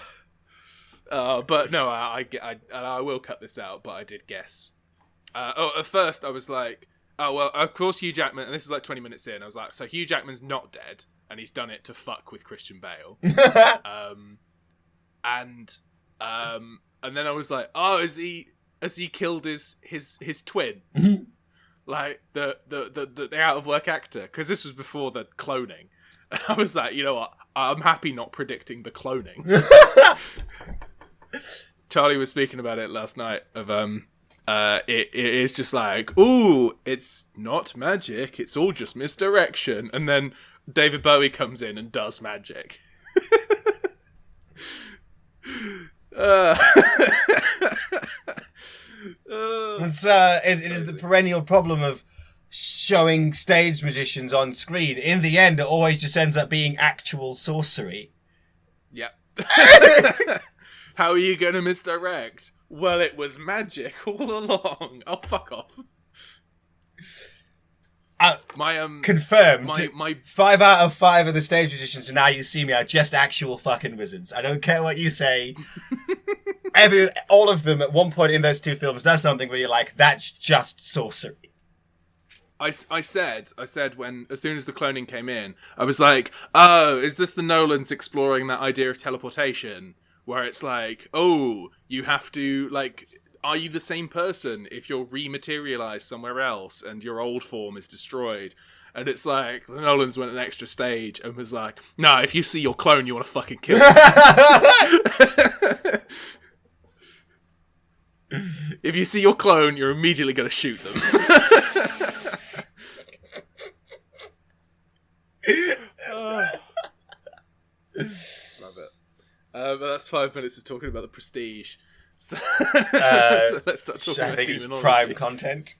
But no, I will cut this out. But I did guess. At first I was like, oh well, of course Hugh Jackman. And this is like 20 minutes in. I was like, so Hugh Jackman's not dead, and he's done it to fuck with Christian Bale. And then I was like, oh, has he killed his twin? Like the out of work actor, because this was before the cloning. And I was like, you know what? I'm happy not predicting the cloning. Charlie was speaking about it last night. Of it is just like, ooh, it's not magic. It's all just misdirection. And then David Bowie comes in and does magic. It is the perennial problem of showing stage magicians on screen. In the end, it always just ends up being actual sorcery. Yep. How are you going to misdirect? Well, it was magic all along. Oh, fuck off. Confirmed. My 5 out of 5 of the stage magicians who now you see me are just actual fucking wizards. I don't care what you say. All of them at one point in those 2 films does something where you're like, that's just sorcery. I said when, as soon as the cloning came in, I was like, oh, is this the Nolans exploring that idea of teleportation? Where it's like, oh, you have to, like, are you the same person if you're rematerialized somewhere else and your old form is destroyed? And it's like, the Nolans went an extra stage and was like, no, if you see your clone, you want to fucking kill him. If you see your clone, you're immediately going to shoot them. Love it. But that's 5 minutes of talking about the Prestige. So, so let's start talking about I think it's Daemonologie. prime content.